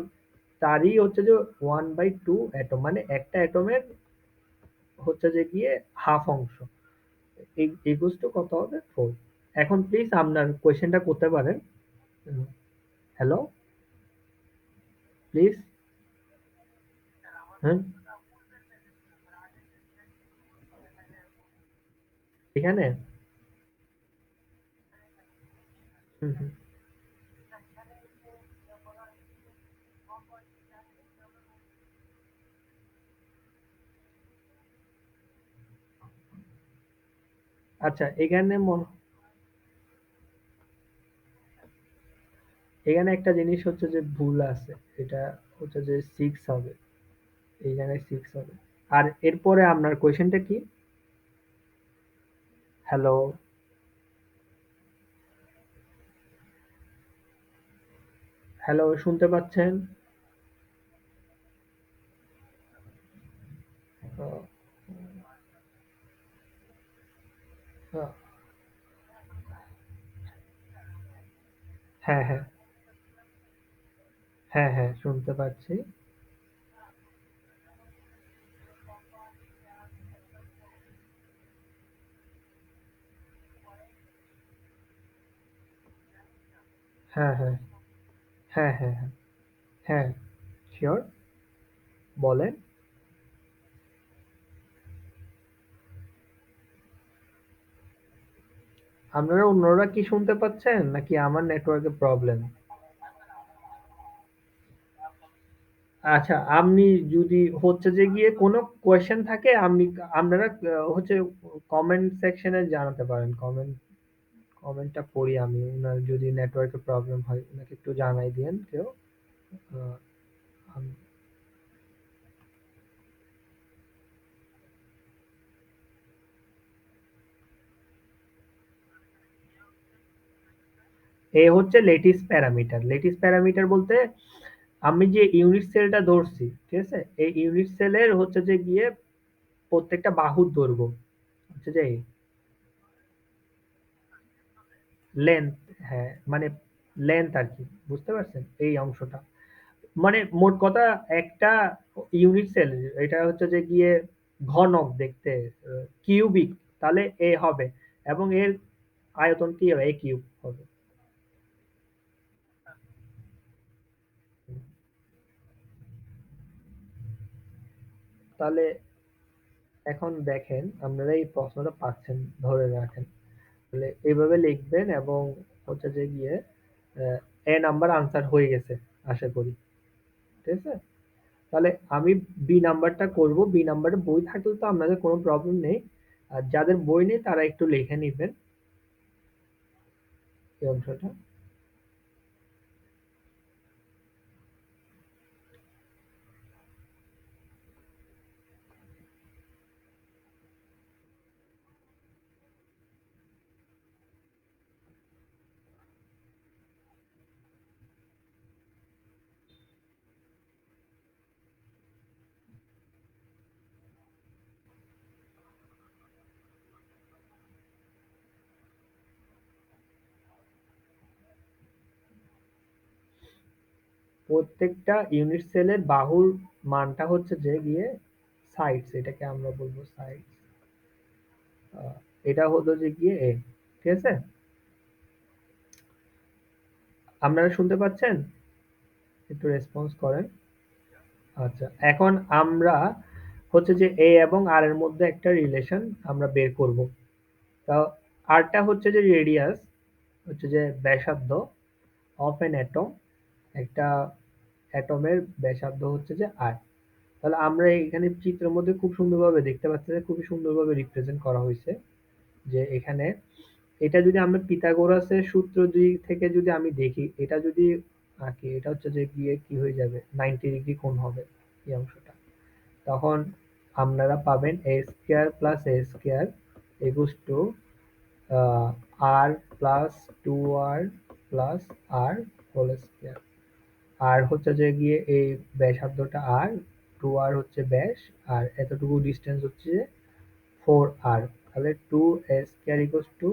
তারই হচ্ছে যে 1/2 অ্যাটম মানে একটা অ্যাটমের হচ্ছে যে গিয়ে হাফ অংশ। equals to কত হবে? 4। এখন প্লিজ আপনার কোয়েশ্চেনটা করতে পারেন। হ্যালো? প্লিজ? হ্যাঁ, এখানে? হুম, হুম। আচ্ছা, এখানে একটা জিনিস হচ্ছে যে ভুল আছে। এটা হচ্ছে যে 6 হবে। এই জায়গায় 6 হবে। আর এরপরে আপনার কোয়েশ্চেনটা কি? হ্যালো, হ্যালো শুনতে পাচ্ছেন? আ আ হ্যাঁ, হ্যাঁ। হ্যাঁ, হ্যাঁ শুনতে পাচ্ছি। হ্যাঁ, হ্যাঁ। হ্যাঁ, হ্যাঁ, হ্যাঁ। হ্যাঁ, সিউর বলেন। আপনারা অন্যরা কি শুনতে পাচ্ছেন নাকি আমার নেটওয়ার্কের প্রবলেম? আচ্ছা, আপনি যদি হচ্ছে যে গিয়ে কোনো কোয়েশ্চেন থাকে আপনারা হচ্ছে কমেন্ট সেকশনে জানাতে পারেন। কমেন্টটা পড়ি আমি। উনার যদি নেটওয়ার্কের প্রবলেম হয় উনাকে একটু জানাই দিয়েন কেউ। আ আম এ হচ্ছে ল্যাটিস প্যারামিটার। ল্যাটিস প্যারামিটার বলতে আমি যে ইউনিট সেলটা ধরছি, ঠিক আছে? এই ইউনিট সেলের হচ্ছে যে গিয়ে প্রত্যেকটা বাহুর দৈর্ঘ্য হচ্ছে যে লেন্থ, হ্যাঁ, মানে লেন্থ আরকি। বুঝতে পারছেন? এই অংশটা। মানে মোট কথা একটা ইউনিট সেল এটা হচ্ছে যে গিয়ে ঘনক দেখতে কিউবিক তাহলে এ হবে এবং এর আয়তন কি হবে? এ কিউব হবে। তাহলে এখন দেখেন আপনারা এই প্রশ্নটা পাচ্ছেন ধরে রাখেন। তাহলে এভাবে লিখবেন এবং হচ্ছে যে গিয়ে এ নাম্বার আনসার হয়ে গেছে আশা করি। ঠিক আছে? তাহলে আমি বি নাম্বারটা করব। বি নাম্বারে বই থাকলে তো আপনাদের কোনো প্রবলেম নেই। আর যাদের বই নেই তারা একটু লিখে নিবেন এই অংশটা। প্রত্যেকটা ইউনিট সেলের বাহুর মানটা হচ্ছে যে গিয়ে সাইডস এটাকে আমরা বলবো সাইডস। এটা হলো যে গিয়ে এ। ঠিক আছে? আপনারা শুনতে পাচ্ছেন? একটু রেসপন্স করেন। আচ্ছা, এখন আমরা হচ্ছে যে এ এবং আর এর মধ্যে একটা রিলেশন আমরা বের করব। তা আরটা হচ্ছে যে রেডিয়াস হচ্ছে যে ব্যাসার্ধ অফ এন অ্যাটম। একটা অ্যাটমের ব্যাসার্ধ হচ্ছে যে আর। তাহলে আমরা এখানে চিত্রের মধ্যে খুব সুন্দরভাবে দেখতে পাচ্ছি যে খুবই সুন্দরভাবে রিপ্রেজেন্ট করা হয়েছে যে এখানে এটা যদি আমরা পিথাগোরাসের সূত্র থেকে যদি আমি দেখি এটা যদি আঁকি এটা হচ্ছে যে গিয়ে কি হয়ে যাবে 90 ডিগ্রি কোণ হবে এই অংশটা তখন আপনারা পাবেন a square plus a square equals to r plus two r plus r whole square আর হচ্ছে যে গিয়ে এই ব্যাসার্ধটা আর টু আর হচ্ছে ব্যাস আর এতটুকু ডিস্টেন্স হচ্ছে ফোর আর তাহলে two a square equals two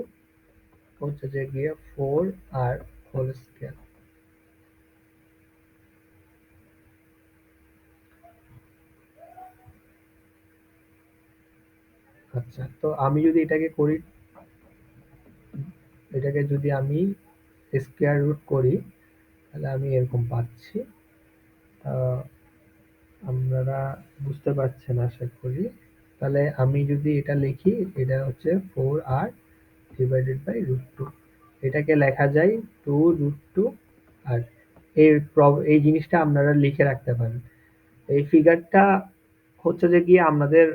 হচ্ছে যে গিয়ে ফোর আর হোল স্কোয়ার। আচ্ছা তো আমি যদি এটাকে করি এটাকে যদি আমি স্কোয়ার রুট করি তাহলে আমি এরকম পাচ্ছি। আমরা আপনারা বুঝতে পারছেন আশা করি। তাহলে আমি যদি এটা লিখি, এটা হচ্ছে 4r ডিভাইডেড বাই √2। এটাকে লেখা যায় 2√2 আর এই জিনিসটা আপনারা লিখে রাখতে পারেন। এই ফিগারটা হচ্ছে যে গিয়ে আপনাদের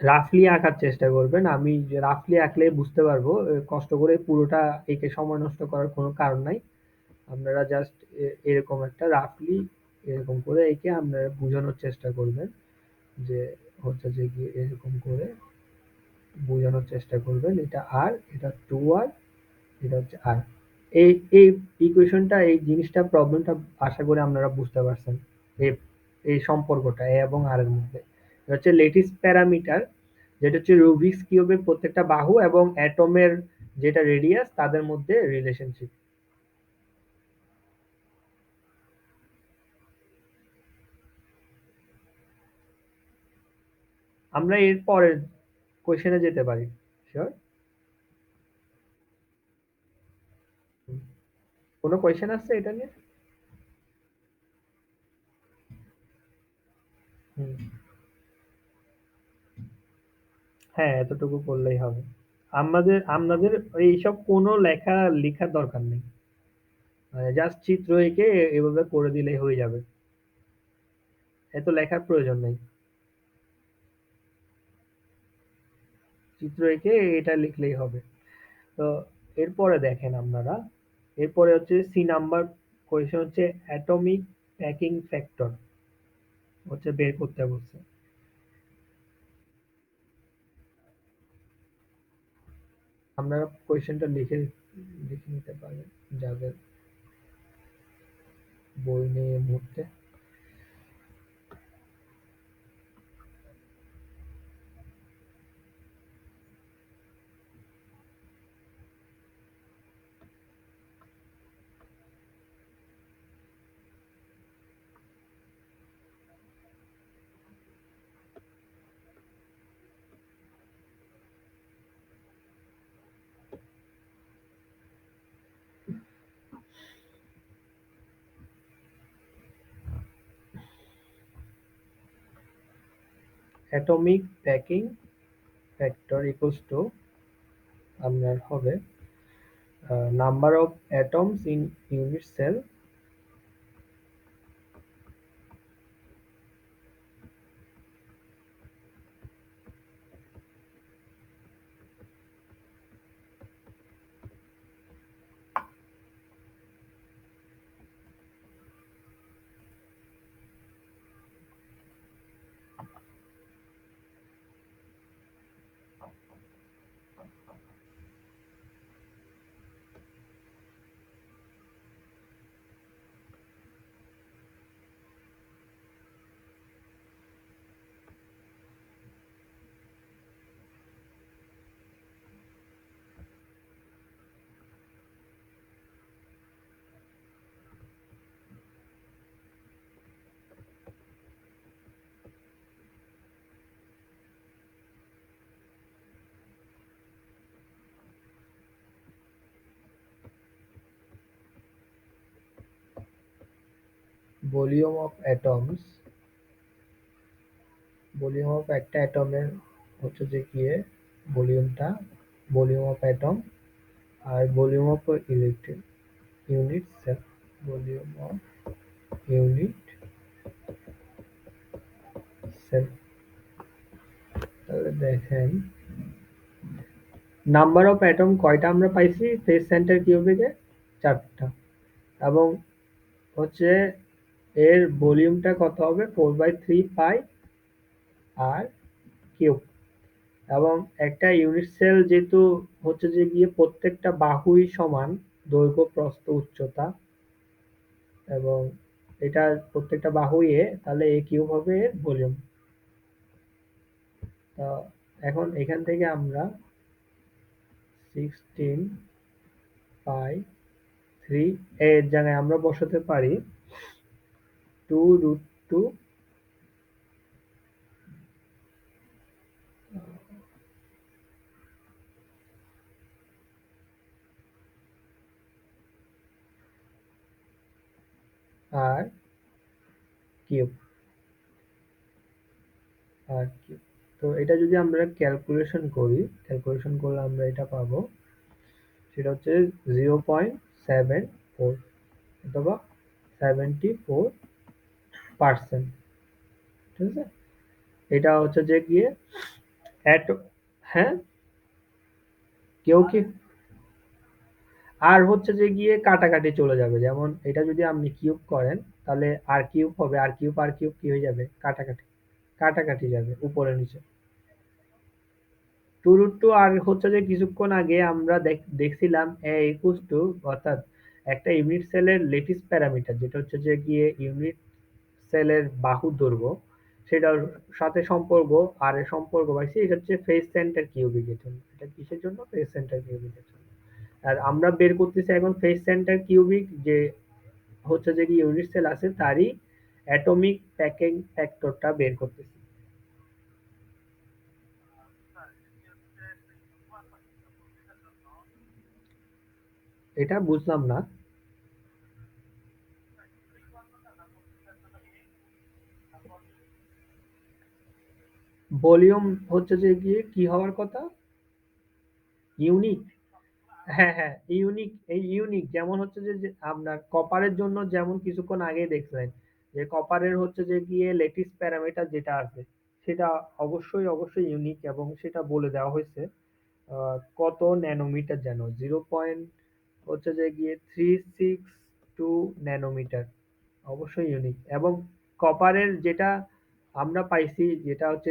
রাফলি আঁকার চেষ্টা করবেন। আমি রাফলি আঁকলে বুঝতে পারবো। কষ্ট করে পুরোটা এঁকে সময় নষ্ট করার কোনো কারণ নাই। আপনারা জাস্ট এরকম একটা রাফলি এরকম করে এঁকে আপনারা বোঝানোর চেষ্টা করবেন যে হচ্ছে যে গিয়ে এরকম করে বোঝানোর চেষ্টা করবেন। এটা আর, এটা 2r, এটা হচ্ছে আর। এই এই ইকুয়েশনটা, এই জিনিসটা, প্রবলেমটা আশা করি আপনারা বুঝতে পারছেন। এই এই সম্পর্কটা এ এবং আর এর মধ্যে। এটা হচ্ছে লেটিস প্যারামিটার, যেটা হচ্ছে রুবিক্স কিউবের প্রত্যেকটা বাহু এবং অ্যাটমের যেটা রেডিয়াস তাদের মধ্যে রিলেশনশিপ। আমরা এর পরের কোয়েশ্চেনে যেতে পারি। শিওর? কোনো কোয়েশ্চেন আছে এটা নিয়ে? হুম। হ্যাঁ, এতটুকু করলেই হবে। আপনাদের এইসব কোনো লেখার দরকার নেই। জাস্ট চিত্র এঁকে এভাবে করে দিলেই হয়ে যাবে। এত লেখার প্রয়োজন নেই। চিত্র এঁকে এটা লিখলেই হবে। তো এরপরে দেখেন আপনারা, এরপরে হচ্ছে সি নাম্বার কোয়েশ্চেন হচ্ছে অ্যাটমিক প্যাকিং ফ্যাক্টর হচ্ছে বের করতে বলছে। আপনারা কোয়েশ্চেনটা লিখে নিতে পারেন যাদের বই নেই এই মুহূর্তে। Atomic packing factor equals to আপনার হবে number of atoms in unit cell volume of atoms, volume of একটা অ্যাটমের হচ্ছে যে গিয়ে ভলিউমটা, ভলিউম অফ অ্যাটম, আর volume of electron unit cell, volume of unit cell. তাহলে দেখেন নাম্বার অফ অ্যাটম কয়টা আমরা পাইছি ফেজ সেন্টার কিউবিকে? 4টা। এবং হচ্ছে এর ভলিউমটা কত হবে? 4/3 পাই আর কিউব। এবং একটা ইউনিট সেল যেহেতু হচ্ছে যে গিয়ে প্রত্যেকটা বাহুই সমান দৈর্ঘ্য, প্রস্থ, উচ্চতা, এবং এটা প্রত্যেকটা বাহুই এ, তাহলে এ কিউব হবে এর ভলিউম। তো এখন এখান থেকে আমরা 16/3 এর জায়গায় আমরা বসাতে পারি 2√2 আর কিউব, আর কিউব। তো এটা যদি আমরা ক্যালকুলেশন করলে আমরা এটা পাবো, সেটা হচ্ছে 0.74 অথবা 74%। ঠিক আছে? এটা হচ্ছে যে গিয়ে এট হ্যাঁ, কেউ কি আর হচ্ছে যে গিয়ে কাটাকাটি চলে যাবে। যেমন এটা যদি আপনি কিউব করেন তাহলে আর কিউব হবে, আর কিউব কি হয়ে যাবে? কাটাকাটি, কাটাকাটি যাবে উপরে নিচে। 2√2 আর হচ্ছে যে কিছুক্ষণ আগে আমরা দেখছিলাম a equals to, অর্থাৎ একটা ইউনিট সেলের লেটিস প্যারামিটার যেটা হচ্ছে যে গিয়ে ইউনিট সেলের বাহুর দৈর্ঘ্য, সেটার সাথে সম্পর্ক আর এর সম্পর্ক পাইছি, এটা হচ্ছে ফেজ সেন্টার কিউবিকের জন্য। এটা কিসের জন্য? ফেজ সেন্টার কিউবিকের জন্য। আর আমরা বের করতেছি এখন ফেজ সেন্টার কিউবিক যে হচ্ছে যে কি ইউনিট সেল আছে তারই অ্যাটমিক প্যাকিং ফ্যাক্টরটা বের করতেছি। এটা বুঝলাম না। ভলিউম হচ্ছে যে গিয়ে কি হওয়ার কথা? ইউনিক। হ্যাঁ, হ্যাঁ, ইউনিক, এই ইউনিক যেমন হচ্ছে যে যে আপনার কপারের জন্য যেমন কিছুক্ষণ আগে দেখলেন যে কপারের হচ্ছে যে গিয়ে লেটিস প্যারামিটার যেটা আছে সেটা অবশ্যই ইউনিক এবং সেটা বলে দেওয়া হয়েছে। কত ন্যানোমিটার যেন 0. হচ্ছে যে গিয়ে 362 ন্যানোমিটার, অবশ্যই ইউনিক। এবং কপারের যেটা আমরা পাইছি যেটা হচ্ছে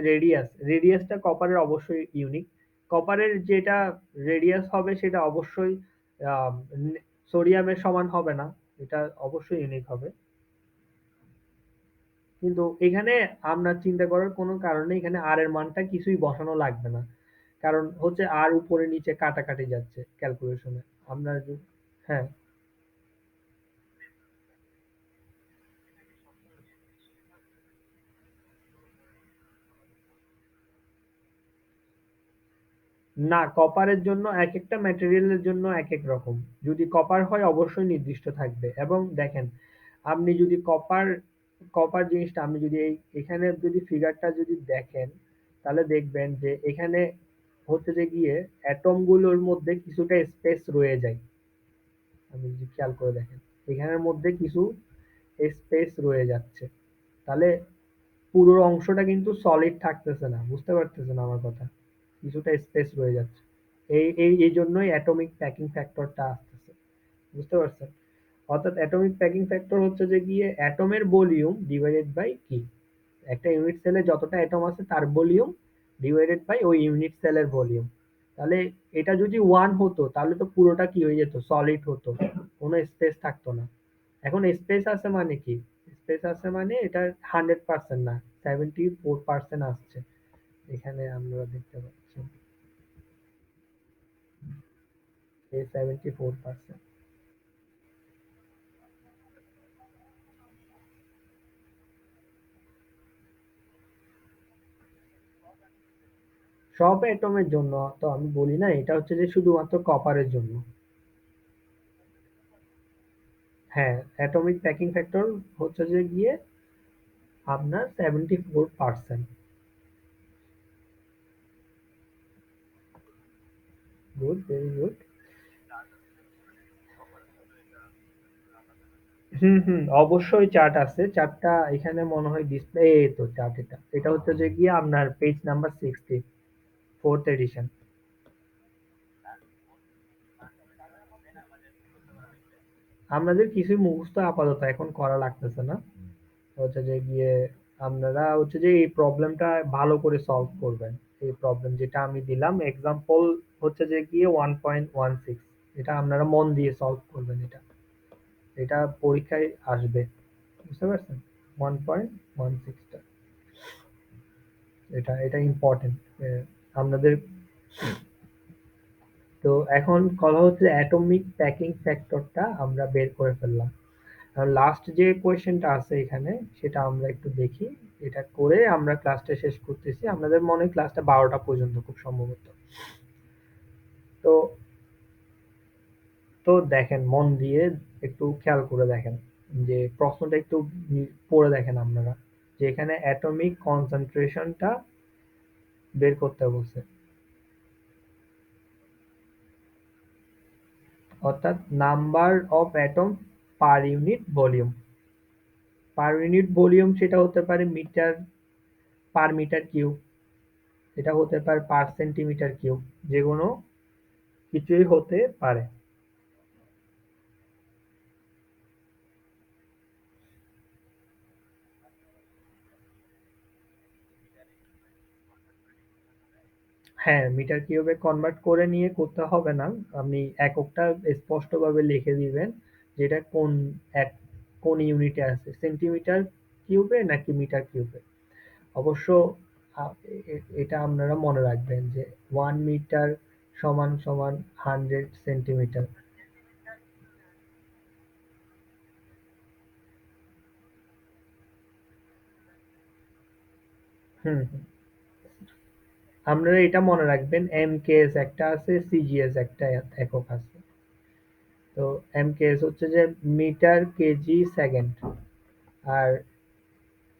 রেডিয়াসটা কপারের অবশ্যই ইউনিক। কপারের যেটা রেডিয়াস হবে সেটা অবশ্যই আহ, সোডিয়ামের সমান হবে না, এটা অবশ্যই ইউনিক হবে। কিন্তু এখানে আমরা চিন্তা করার কোনো কারণে এখানে আর এর মানটা কিছুই বসানো লাগবে না, কারণ হচ্ছে আর উপরে নিচে কাটাকাটি যাচ্ছে ক্যালকুলেশনে। আমরা হ্যাঁ, না, কপারের জন্য একেকটা ম্যাটেরিয়ালের জন্য একেক রকম। যদি কপার হয় অবশ্যই নির্দিষ্ট থাকবে। এবং দেখেন, আপনি যদি কপার জিনিসটা আপনি যদি এখানে যদি ফিগারটা যদি দেখেন, তাহলে দেখবেন যে এখানে হচ্ছে যে গিয়ে অ্যাটম গুলোর মধ্যে কিছুটা স্পেস রয়ে যায়। আপনি যদি খেয়াল করে দেখেন, এখানের মধ্যে কিছু স্পেস রয়ে যাচ্ছে। তাহলে পুরো অংশটা কিন্তু সলিড থাকতেছে না। বুঝতে পারতেছেন আমার কথা? কিছুটা স্পেস রয়ে যাচ্ছে। এই জন্যই অ্যাটমিক প্যাকিং ফ্যাক্টরটা আসতেছে। বুঝতে পারছেন? অর্থাৎ অ্যাটমিক প্যাকিং ফ্যাক্টর হচ্ছে যে গিয়ে অ্যাটমের ভলিউম ডিভাইডেড বাই কি, একটা ইউনিট সেলে যতটা অ্যাটম আছে তার ভলিউম ডিভাইডেড বাই ওই ইউনিট সেলের ভলিউম। তাহলে এটা যদি 1 হতো তাহলে তো পুরোটা কি হয়ে যেত? সলিড হতো, কোনো স্পেস থাকতো না। এখন স্পেস আছে মানে কি? স্পেস আছে মানে এটা 100% না, 74% আসছে। এখানে আমরা দেখতে পাচ্ছি এই 74%। সব অ্যাটমের জন্য তো আমি বলি না, এটা হচ্ছে যে শুধুমাত্র কপারের জন্য। হ্যাঁ, অ্যাটমিক প্যাকিং ফ্যাক্টর হচ্ছে যে গিয়ে আপনার 74%। Good, very good. Hmm, hmm, অবশ্যই চার্ট আছে। চার্টটা এখানে মনে হয় ডিসপ্লে, এই তো চার্ট, এটা হচ্ছে যে গিয়ে আপনার পেজ নাম্বার 60, ফোর্থ এডিশন। আপনাদের কিছুই মুখস্থ আপাতত এখন করা লাগতেছে না। হচ্ছে যে গিয়ে আপনারা হচ্ছে যে এই প্রবলেমটা ভালো করে সলভ করবেন। এই প্রবলেম যেটা আমি দিলাম এক্সাম্পল হচ্ছে যে গিয়ে 1.16, এটা আপনারা মন দিয়ে সলভ করবেন। এটা এটা পরীক্ষায় আসবে। বুঝতে পারছেন? 1.16টা, এটা ইম্পর্টেন্ট আপনাদের। তো এখন কথা হচ্ছে অ্যাটমিক প্যাকিং ফ্যাক্টরটা আমরা বের করে ফেললাম। আর লাস্ট যে কোয়েশ্চেনটা আছে এখানে সেটা আমরা একটু দেখি। এটা করে আমরা ক্লাসটা শেষ করতেছি। আপনাদের মনে হয় ক্লাসটা 12টা পর্যন্ত খুব সম্ভবত। তো তো দেখেন, মন দিয়ে একটু খেয়াল করে দেখেন। যে প্রশ্নটা একটু পড়ে দেখেন আপনারা, যে এখানে অ্যাটমিক কনসেন্ট্রেশনটা বের করতে বলছে, অর্থাৎ number of atom per unit volume. Per unit volume সেটা হতে পারে মিটার, পার মিটার কিউব, এটা হতে পারে পার সেন্টিমিটার কিউব, যেকোনো কিছুই হতে পারে। হ্যাঁ, মিটার কিউবে কনভার্ট করে নিয়ে করতে হবে না। আপনি এককটা স্পষ্টভাবে লিখে দিবেন যেটা এক কোন ইউনিটে আছে, সেন্টিমিটার কিউবে নাকি মিটার কিউবে। অবশ্য এটা আপনারা মনে রাখবেন যে 1 মিটার সমান সমান 100 সেন্টিমিটার। হুম, হুম। আপনারা এটা মনে রাখবেন, এমকেএস একটা আছে, সিজিএস একটা একক আছে। তো এমকেএস হচ্ছে যে মিটার কেজি সেকেন্ড, আর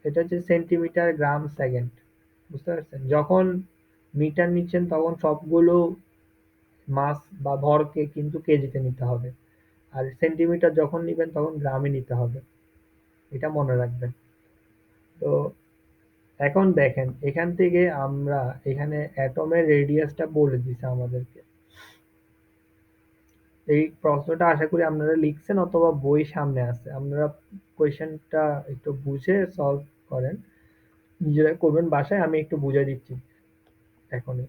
এটা হচ্ছে সেন্টিমিটার গ্রাম সেকেন্ড। বুঝতে পারছেন? যখন মিটার নিচ্ছেন তখন সবগুলো মাস বা ভরকে কিন্তু কেজিতে নিতে হবে, আর সেন্টিমিটার যখন নিবেন তখন গ্রামে নিতে হবে। এটা মনে রাখবেন। তো এখন দেখেন এখান থেকে আমরা এখানে অ্যাটমের রেডিয়াসটা বলে দিছে আমাদেরকে। এই প্রশ্নটা আশা করি আপনারা লিখছেন অথবা বই সামনে আছে। আপনারা কোয়েশ্চেনটা একটু বুঝে সলভ করেন। নিজেরা করবেন বাসায়, আমি একটু বুঝাই দিচ্ছি এখনই।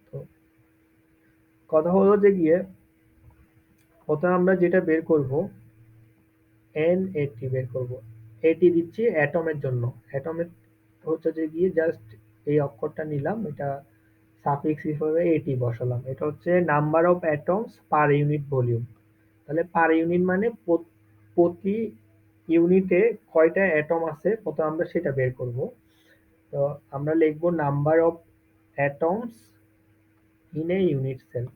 তো কথা হলো যে গিয়ে, প্রথমে আমরা যেটা বের করব, NAT বের করব। এটি দিচ্ছি অ্যাটমের জন্য। অ্যাটমের হচ্ছে যে গিয়ে জাস্ট এই অক্ষরটা নিলাম, এটা সাফিক্স হিসেবে এটি বসালাম। এটা হচ্ছে number of atoms per unit volume. তাহলে পার ইউনিট মানে প্রতি ইউনিটে কয়টা অ্যাটম আছে, প্রথমে আমরা সেটা বের করব। তো আমরা লিখব number of atoms in a unit cell.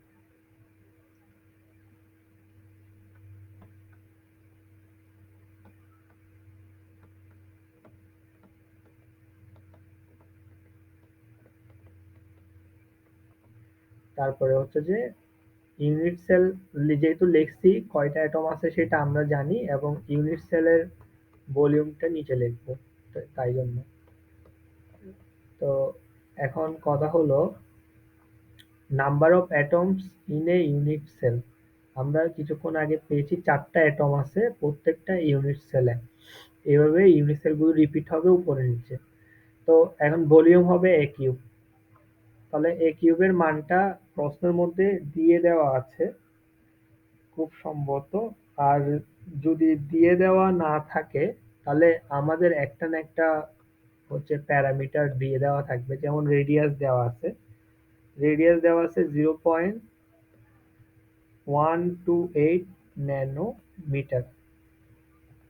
তারপরে হচ্ছে যে ইউনিট সেল, যেহেতু লিখছি কয়টা অ্যাটম আছে সেটা আমরা জানি, এবং ইউনিট সেলের ভলিউমটা নিচে লিখবো, তাই জন্য। তো এখন কথা হলো number of atoms in a unit cell. আমরা কিছুক্ষণ আগে পেয়েছি 4টা অ্যাটম আছে প্রত্যেকটা ইউনিট সেলে। এভাবে ইউনিট সেলগুলো রিপিট হবে উপরে নিচে। তো এখন ভলিউম হবে এ কিউব। তাহলে এ কিউবের মানটা প্রশ্নের মধ্যে দিয়ে দেওয়া আছে খুব সম্ভবত। আর যদি দিয়ে দেওয়া না থাকে তাহলে আমাদের একটা না একটা হচ্ছে প্যারামিটার দিয়ে দেওয়া থাকবে, যেমন রেডিয়াস দেওয়া আছে। রেডিয়াস দেওয়া আছে 0.128 ন্যানোমিটার।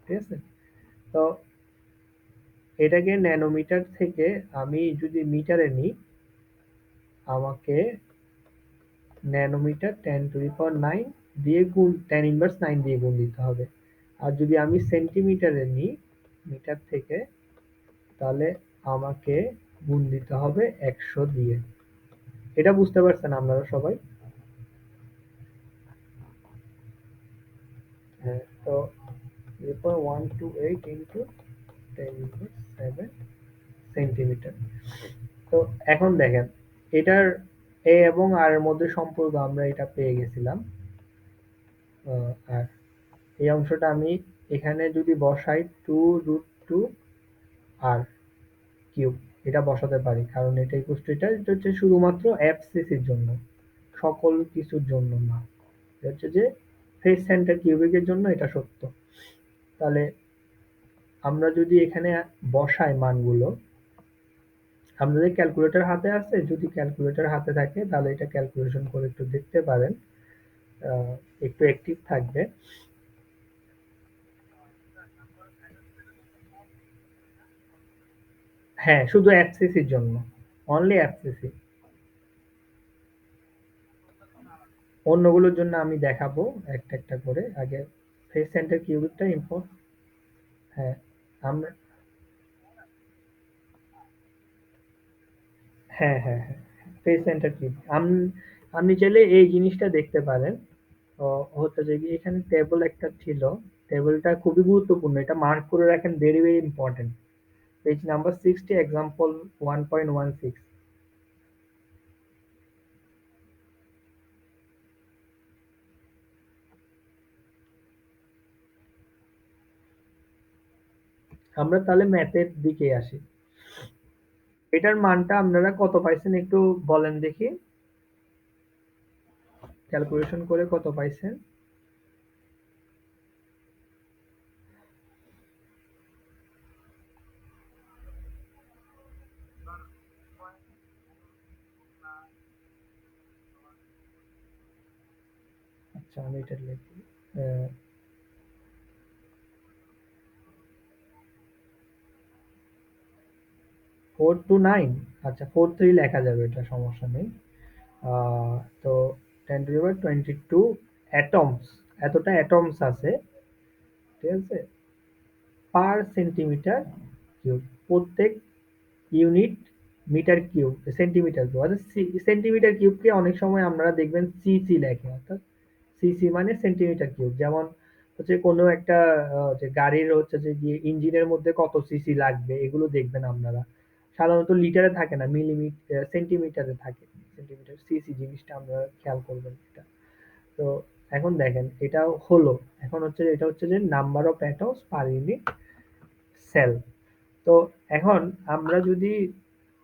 ঠিক আছে? তো এটাকে ন্যানোমিটার থেকে আমি যদি মিটারে নিই, আমাকে ন্যানোমিটার 10⁹ দিয়ে গুণ, 10⁻৯ দিয়ে গুণ দিতে হবে। আর যদি আমি সেন্টিমিটারে নিই মিটার থেকে, তাহলে আমাকে গুণ দিতে হবে 100 দিয়ে। এটা বুঝতে পারছেন আপনারা সবাই? হ্যাঁ, তো 0.128 ইন্টু 10⁻7 সেন্টিমিটার। তো এখন দেখেন এটার এ এবং আর এর মধ্যে সম্পর্ক আমরা এটা পেয়ে গেছিলাম। আর এই অংশটা আমি এখানে যদি বসাই 2√2 আর কিউব, এটা বসাতে পারি, কারণ এটা ইকুয়াল টু এটা হচ্ছে শুধুমাত্র এফসিসির জন্য, সকল কিছুর জন্য না। এটা হচ্ছে যে ফেজ সেন্টার কিউবিকের জন্য এটা সত্য। তাহলে আমরা যদি এখানে বসাই মানগুলো, আপনাদের ক্যালকুলেটর হাতে আছে? যদি ক্যালকুলেটর হাতে থাকে তাহলে এটা ক্যালকুলেশন করে একটু দেখতে পারেন, আহ, একটু অ্যাক্টিভ থাকবে। হ্যাঁ, শুধু এফসিসির জন্য, অনলি এফসিসি। অন্যগুলোর জন্য আমি দেখাবো একটা একটা করে। আগে ফেস সেন্টার কিউবিকটা ইম্পর্ট। হ্যাঁ, আমরা হ্যাঁ, হ্যাঁ, হ্যাঁ। Face centre cubic. আপনি চাইলে এই জিনিসটা দেখতে পারেন। ও হচ্ছে যে কি এখানে টেবল একটা ছিল। টেবলটা খুবই গুরুত্বপূর্ণ। এটা মার্ক করে রাখেন, very, very important. Page number 60 example 1.16। আমরা তাহলে ম্যাথের দিকে আসি। এটার মানটা আপনারা কত পাইছেন একটু বলেন দেখি। ক্যালকুলেশন করে কত পাইছেন? আচ্ছা, আমি এটা লিখি। 4 to 9। আচ্ছা, 4 3 লেখা যাবে, এটা সমস্যা নেই। আহ, তো 10^22 অ্যাটমস, এতটা অ্যাটমস আছে, ঠিক আছে, পার সেন্টিমিটার কিউব। প্রত্যেক unit metre cube, centimetre cube, অর্থাৎ সেন্টিমিটার কিউবকে অনেক সময় আমরা দেখবেন সিসি লেখে, অর্থাৎ সিসি মানে সেন্টিমিটার কিউব। যেমন হচ্ছে কোনো একটা যে গাড়ির হচ্ছে যে গিয়ে ইঞ্জিনের মধ্যে কত সিসি লাগবে এগুলো দেখবেন আপনারা। সাধারণত লিটারে থাকে না, মিলিমিটার সেন্টিমিটারে থাকে। সেন্টিমিটার সিসি জিনিসটা আমরা খেয়াল করবেন এটা। তো এখন দেখেন এটা হলো, এখন হচ্ছে এটা হচ্ছে যে number of atoms per unit cell. তো এখন আমরা যদি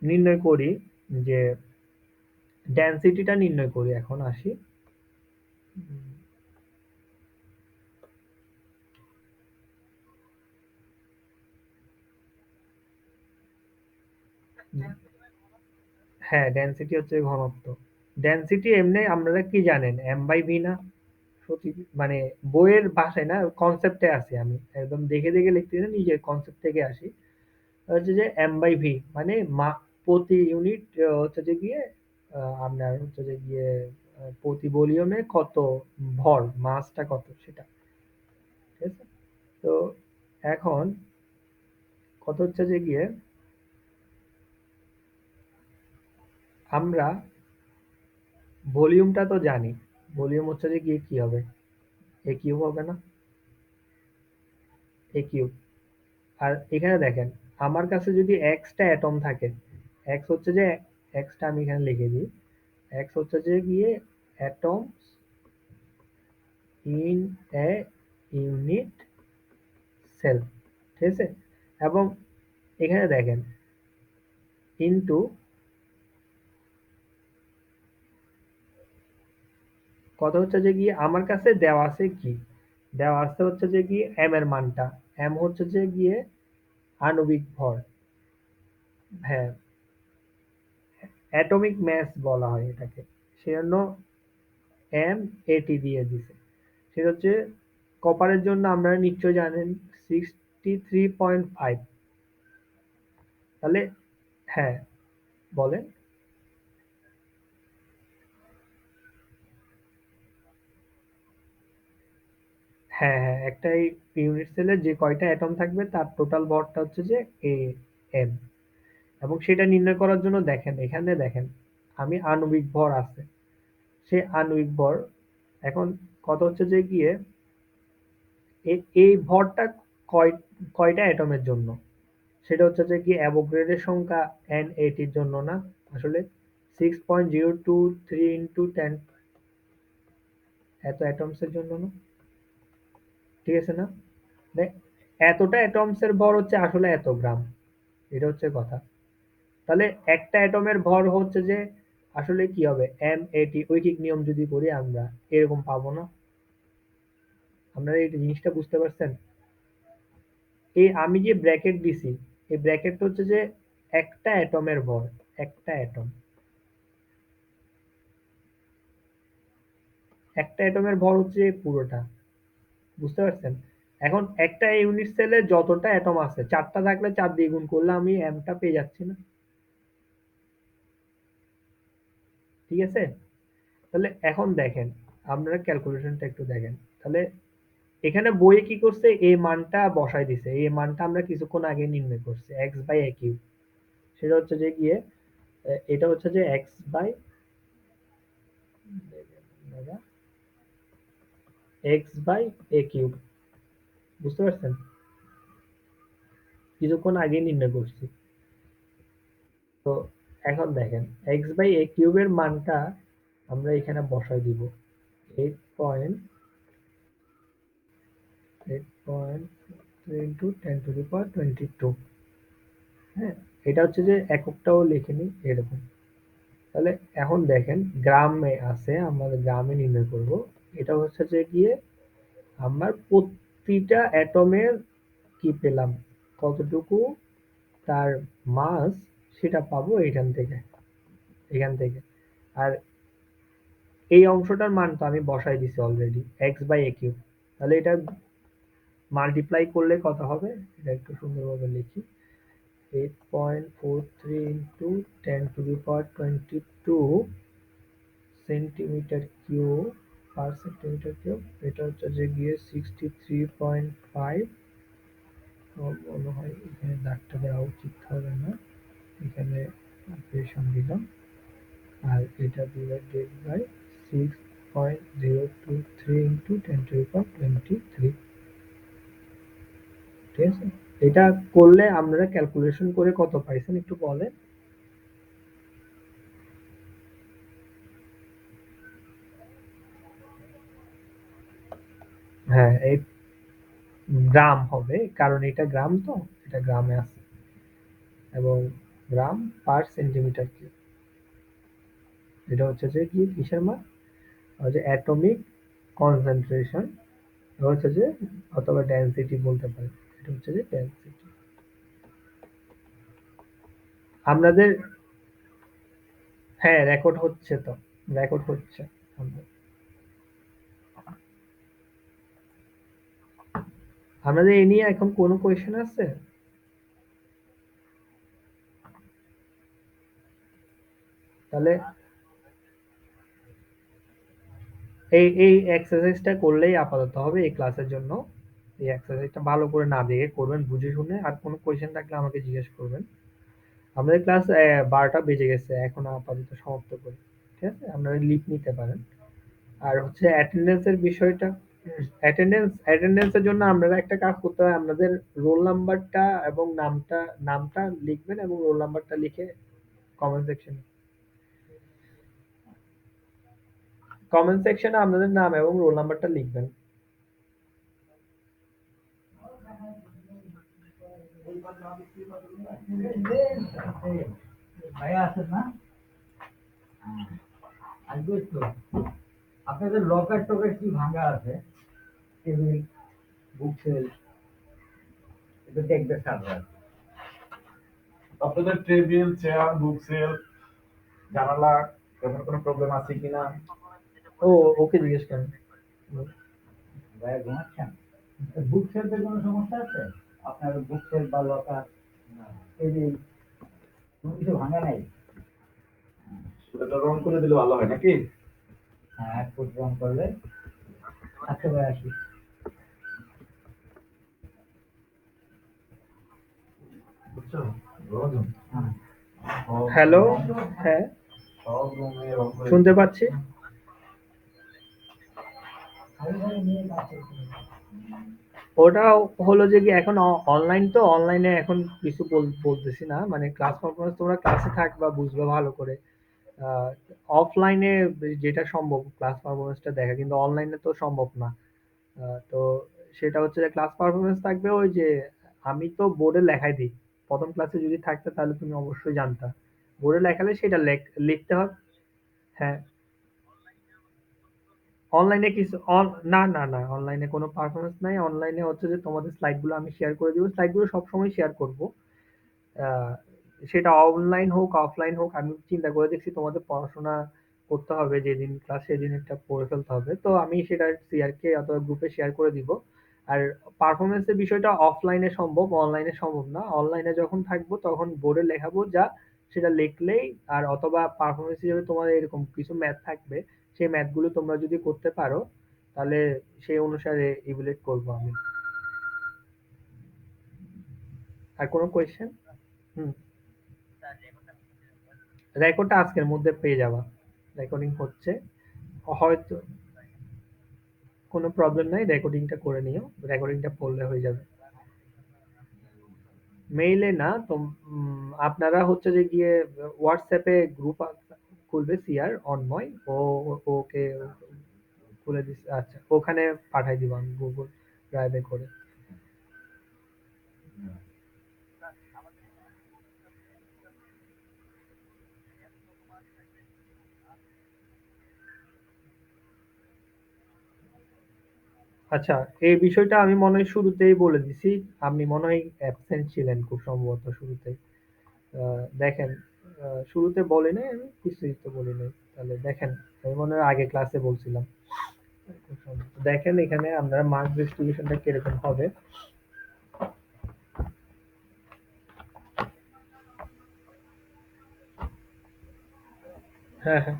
নির্ণয় করি যে ডেনসিটিটা নির্ণয় করি, এখন আসি। হ্যাঁ, ডেনসিটি হচ্ছে ঘনত্ব। ডেনসিটি এমনি আপনারা কি জানেন, এম বাই ভি না? সত্যি, মানে বইয়ের ভাষায় না, কনসেপ্টে আসি আমি, একদম দেখে দেখে লিখতেছি না, নিজের কনসেপ্ট থেকে আসি। হচ্ছে যে এম বাই ভি মানে প্রতি ইউনিট হচ্ছে যে গিয়ে আপনার হচ্ছে যে গিয়ে প্রতি ভলিউমে কত ভর, মাসটা কত সেটা, ঠিক আছে। তো এখন কত হচ্ছে যে গিয়ে আমরা ভলিউমটা তো জানি। ভলিউম হচ্ছে যে গিয়ে কি হবে, এ কিউব হবে না? এ কিউব। আর এখানে দেখেন, আমার কাছে যদি এক্সটা অ্যাটম থাকে, এক্স হচ্ছে যে, এক্সটা আমি এখানে লিখে দিই। এক্স হচ্ছে যে গিয়ে atoms in a unit cell, ঠিক আছে। এবং এখানে দেখেন ইনটু কত হচ্ছে যে গিয়ে আমার কাছে দেওয়া আছে কি, দেওয়া আছে হচ্ছে যে গিয়ে এম এর মানটা। এম হচ্ছে যে গিয়ে আণবিক ভর। হ্যাঁ, অ্যাটমিক ম্যাস বলা হয় এটাকে। সেজন্য এম এটি দিয়ে দিছে। সেটা হচ্ছে কপারের জন্য আপনারা নিশ্চয়ই জানেন 63.5। তাহলে হ্যাঁ, বলেন। হ্যাঁ, হ্যাঁ, একটা এই ইউনিট সেলে যে কয়টা অ্যাটম থাকবে তার টোটাল ভরটা হচ্ছে যে এ এম। এবং সেটা নির্ণয় করার জন্য দেখেন, এখানে দেখেন আমি আণবিক ভর আছে, সে আণবিক ভর এখন কত হচ্ছে যে গিয়ে এই ভরটা কয় কয়টা অ্যাটমের জন্য, সেটা হচ্ছে যে কি অ্যাভোগাড্রোর সংখ্যা N80 এর জন্য না, আসলে 6.023 ইন্টু 10 এত অ্যাটমস এর জন্য না, ঠিক আছে না? মানে এতটা অ্যাটমস এর ভর হচ্ছে আসলে এত গ্রাম, এটা হচ্ছে কথা। তাহলে একটা অ্যাটমের ভর হচ্ছে যে আসলে কি হবে, M80 ঐকিক নিয়ম যদি করি আমরা এরকম পাবো না? আপনারা এই জিনিসটা বুঝতে পারছেন? এই আমি যে ব্র্যাকেট দিছি, এই ব্র্যাকেটটা হচ্ছে যে একটা অ্যাটমের ভর, একটা অ্যাটম, একটা অ্যাটমের ভর হচ্ছে পুরোটা, বুঝতে পারছেন? এখন একটা ইউনিট সেলে যতটা অ্যাটম আছে, 4টা থাকলে 4 দিয়ে গুণ করলে আমি এমটা পেয়ে যাচ্ছি না? ঠিক আছে? তাহলে এখন দেখেন, আপনারা ক্যালকুলেশনটা একটু দেখেন। তাহলে এখানে বইয়ে কি করছে, এই মানটা বসায় দিছে, এই মানটা আমরা কিছুক্ষণ আগে নির্ণয় করছি, এক্স বাই এ কিউব। সেটা হচ্ছে যে গিয়ে এটা হচ্ছে যে x by x by a cube. বুঝতে পারছেন? কিছুক্ষণ আগে নির্ণয় করছি। তো এখন দেখেন এক্স বাই এ কিউবের মানটা আমরা এখানে বসায় দিব 8 8.3 ইন্টু 10 টু দি পাওয়ার 22। হ্যাঁ, এটা হচ্ছে যে এককটাও লিখে নিই এরকম। তাহলে এখন দেখেন গ্রামে আছে, আমরা গ্রামে নির্ণয় করব। এটা হচ্ছে যে গিয়ে আমার প্রতিটা অ্যাটমের কি পেলাম, কতটুকু তার মাস, সেটা পাবো এখান থেকে। আর এই অংশটার মান তো আমি বসাই দিছি already, x by a cube. তাহলে এটা মাল্টিপ্লাই করলে কত হবে, এটা একটু সুন্দরভাবে লিখি। 8.43 into 10 to the power 22 centimetre cube per centimetre cube. এটা হচ্ছে যে গিয়ে 63.5। মনে হয় এখানে দাগটা দেওয়া উচিত হবে না, এখানে ইকুয়েশন দিলাম। আর এটা divided by 6.023 into 10 to the power 23। ঠিক আছে, এটা করলে আমরা ক্যালকুলেশন করে কত পাইছেন একটু বলেন। হ্যাঁ, এই গ্রাম হবে, কারণ এটা গ্রাম, তো এটা গ্রামে আছে, এবং গ্রাম পার সেন্টিমিটার কিউব। এটা হচ্ছে যে কি কিসের মান, যে অ্যাটমিক কনসেন্ট্রেশন হচ্ছে যে, অথবা ডেনসিটি বলতে পারেন। এটা হচ্ছে যে ডেনসিটি। আপনাদের হ্যাঁ রেকর্ড হচ্ছে তো, রেকর্ড হচ্ছে। আপনাদের এ নিয়ে এখন কোনো কোয়েশ্চেন আছে? তাহলে এই এক্সারসাইজটা করলেই আপাতত হবে এই ক্লাসের জন্য। এই এক্সারসাইজটা ভালো করে না দেখে করবেন, বুঝে শুনে। আর কোনো কোয়েশ্চেন থাকলে আমাকে জিজ্ঞেস করবেন। আমাদের ক্লাস 12টা বেজে গেছে, এখন আপাতত সমাপ্ত করি। ঠিক আছে, আপনারা লিভ নিতে পারেন। আর হচ্ছে অ্যাটেন্ডেন্সের বিষয়টা, অ্যাটেন্ডেন্সের জন্য আপনারা একটা কাজ করতে হয়, আপনাদের রোল নাম্বারটা এবং নামটা লিখবেন, এবং রোল নাম্বারটা লিখে কমেন্ট সেকশনে আপনাদের নাম এবং রোল নাম্বারটা লিখবেন। ভাইয়া আছেন না? আসবে তো। আপনাদের লকার টকার কি ভাঙা আছে? টেবিল, বুক সেল, এটা দেখবে সার্ভার। আপনাদের টেবিল, চেয়ার, বুক সেল, জানালা এমন কোনো প্রবলেম আছে কিনা? ও, ওকে জিজ্ঞেস করেন। ভাইয়া ঘুমাচ্ছেন? বুক সেলতে কোনো সমস্যা আছে? আপনার বুক সেল বা লকার, টেবিল কোনো কিছু ভাঙা নাই? সেটা রং করে দিলে ভালো হয় নাকি? হ্যাঁ, 1 ফুট রং করলে। আচ্ছা ভাই, আসি। বুঝছো? রং। হ্যাঁ। হ্যালো। হ্যাঁ, সব রুমে রং করে শুনতে পাচ্ছি। ওটা হলো যে কি, এখন অনলাইন, তো অনলাইনে এখন কিছু বলতেছি না, মানে ক্লাস পারফরমেন্স তোমরা ক্লাসে থাকবা, বুঝবা ভালো করে। অফলাইনে যেটা সম্ভব ক্লাস পারফরমেন্সটা দেখা, কিন্তু অনলাইনে তো সম্ভব না। তো সেটা হচ্ছে যে ক্লাস পারফরমেন্স থাকবে ওই যে, আমি তো বোর্ডে লেখাই দিই। প্রথম ক্লাসে যদি থাকতে তাহলে তুমি অবশ্যই জানতা, বোর্ডে লেখালে সেটা লিখতে হবে। হ্যাঁ, অনলাইনে কিছু না, অনলাইনে কোনো পারফরমেন্স নাই। অনলাইনে হচ্ছে যে তোমাদের স্লাইডগুলো আমি শেয়ার করে দিব, স্লাইডগুলো সবসময় শেয়ার করব। আহ, সেটা অনলাইন হোক অফলাইন হোক, আমি চিন্তা করে দেখছি তোমাদের পড়াশোনা করতে হবে, যেদিন ক্লাস সেদিন একটা পড়ে ফেলতে হবে, তো আমি সেটা সিআরকে অথবা গ্রুপে শেয়ার করে দিব। আর পারফরমেন্সের বিষয়টা অফলাইনে সম্ভব, অনলাইনে সম্ভব না। অনলাইনে যখন থাকবো তখন বোর্ডে লেখাবো যা, সেটা লিখলেই। আর অথবা পারফরমেন্স হিসেবে তোমাদের এরকম কিছু ম্যাথ থাকবে, সেই ম্যাথগুলো তোমরা যদি করতে পারো, তাহলে সেই অনুসারে ইভ্যালুয়েট করব আমি। আর কোনো কোয়েশ্চেন? হুম। রেকর্ডটা আজকের মধ্যে পেয়ে যাবা। রেকর্ডিং হচ্ছে। হয়তো কোনো প্রবলেম নাই, রেকর্ডিংটা করে নিও। রেকর্ডিংটা পড়লে হয়ে যাবে। মেইলে না তো, আপনারা হচ্ছে যে গিয়ে হোয়াটসঅ্যাপে গ্রুপ খুলবে সিআর অন্ময়, ওকে খুলে দিস, আচ্ছা ওখানে পাঠাই দিব আমি গুগল ড্রাইভে করে। আচ্ছা, এই বিষয়টা আমি মনে হয় শুরুতেই বলে দিছি। আপনি মনে হয় অ্যাবসেন্ট ছিলেন খুব সম্ভবত শুরুতেই। দেখেন, শুরুতে বলি নাই আমি, কিছুই তো বলি নাই। তাহলে দেখেন, আমি মনে হয় আগে ক্লাসে বলছিলাম। দেখেন এখানে আপনার মার্ক ডিস্ট্রিবিউশনটা কিরকম হবে। হ্যাঁ, হ্যাঁ।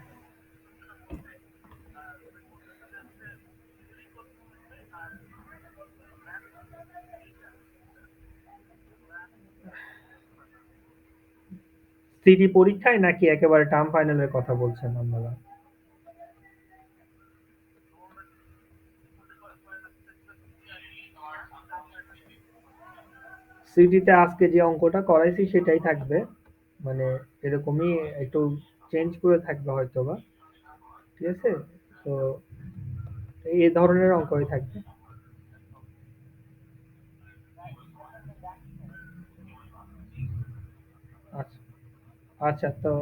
সিটি পরীক্ষায় নাকি একেবারে টার্ম ফাইনালের কথা বলছেন আপনারা? সিটিতে আজকে যে অঙ্কটা করাইছি সেটাই থাকবে। মানে এরকমই একটু চেঞ্জ করে থাকবে হয়তোবা। ঠিক আছে? তো এই ধরনের অঙ্কই থাকবে। আচ্ছা, আচ্ছা তো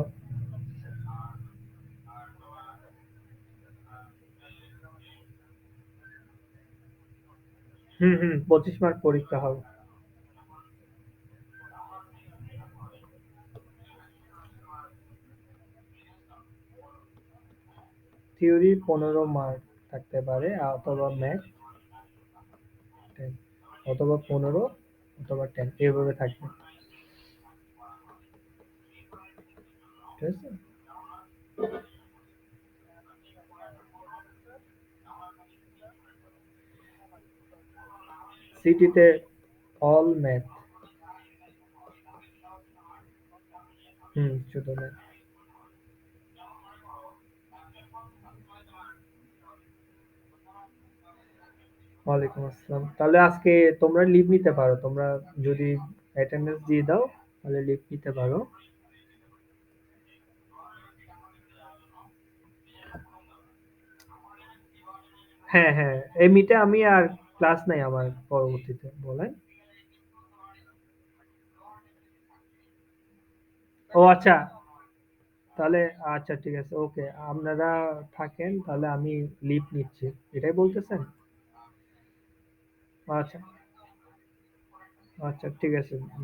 হুম, হুম, 25 মার্ক পরীক্ষা হবে। থিওরি 15 মার্ক থাকতে পারে, অথবা ম্যাথ 10, অথবা 15 অথবা 10 এভাবে থাকবে। ঠিক আছে? সিটিতে অল ম্যাথ। হুম, শুধু ম্যাথ। ওয়ালাইকুম আসসালাম। তাহলে আজকে তোমরা লিভ নিতে পারো। তোমরা যদি অ্যাটেন্ডেন্স দিয়ে দাও তাহলে লিভ নিতে পারো। হ্যাঁ, হ্যাঁ, এমনিতে আমি আর ক্লাস নাই আমার পরবর্তীতে, বলেন। ও আচ্ছা, তাহলে আচ্ছা ঠিক আছে, ওকে। আপনারা থাকেন, তাহলে আমি লিভ নিচ্ছি। এটাই বলতেছেন? আচ্ছা, আচ্ছা ঠিক আছে।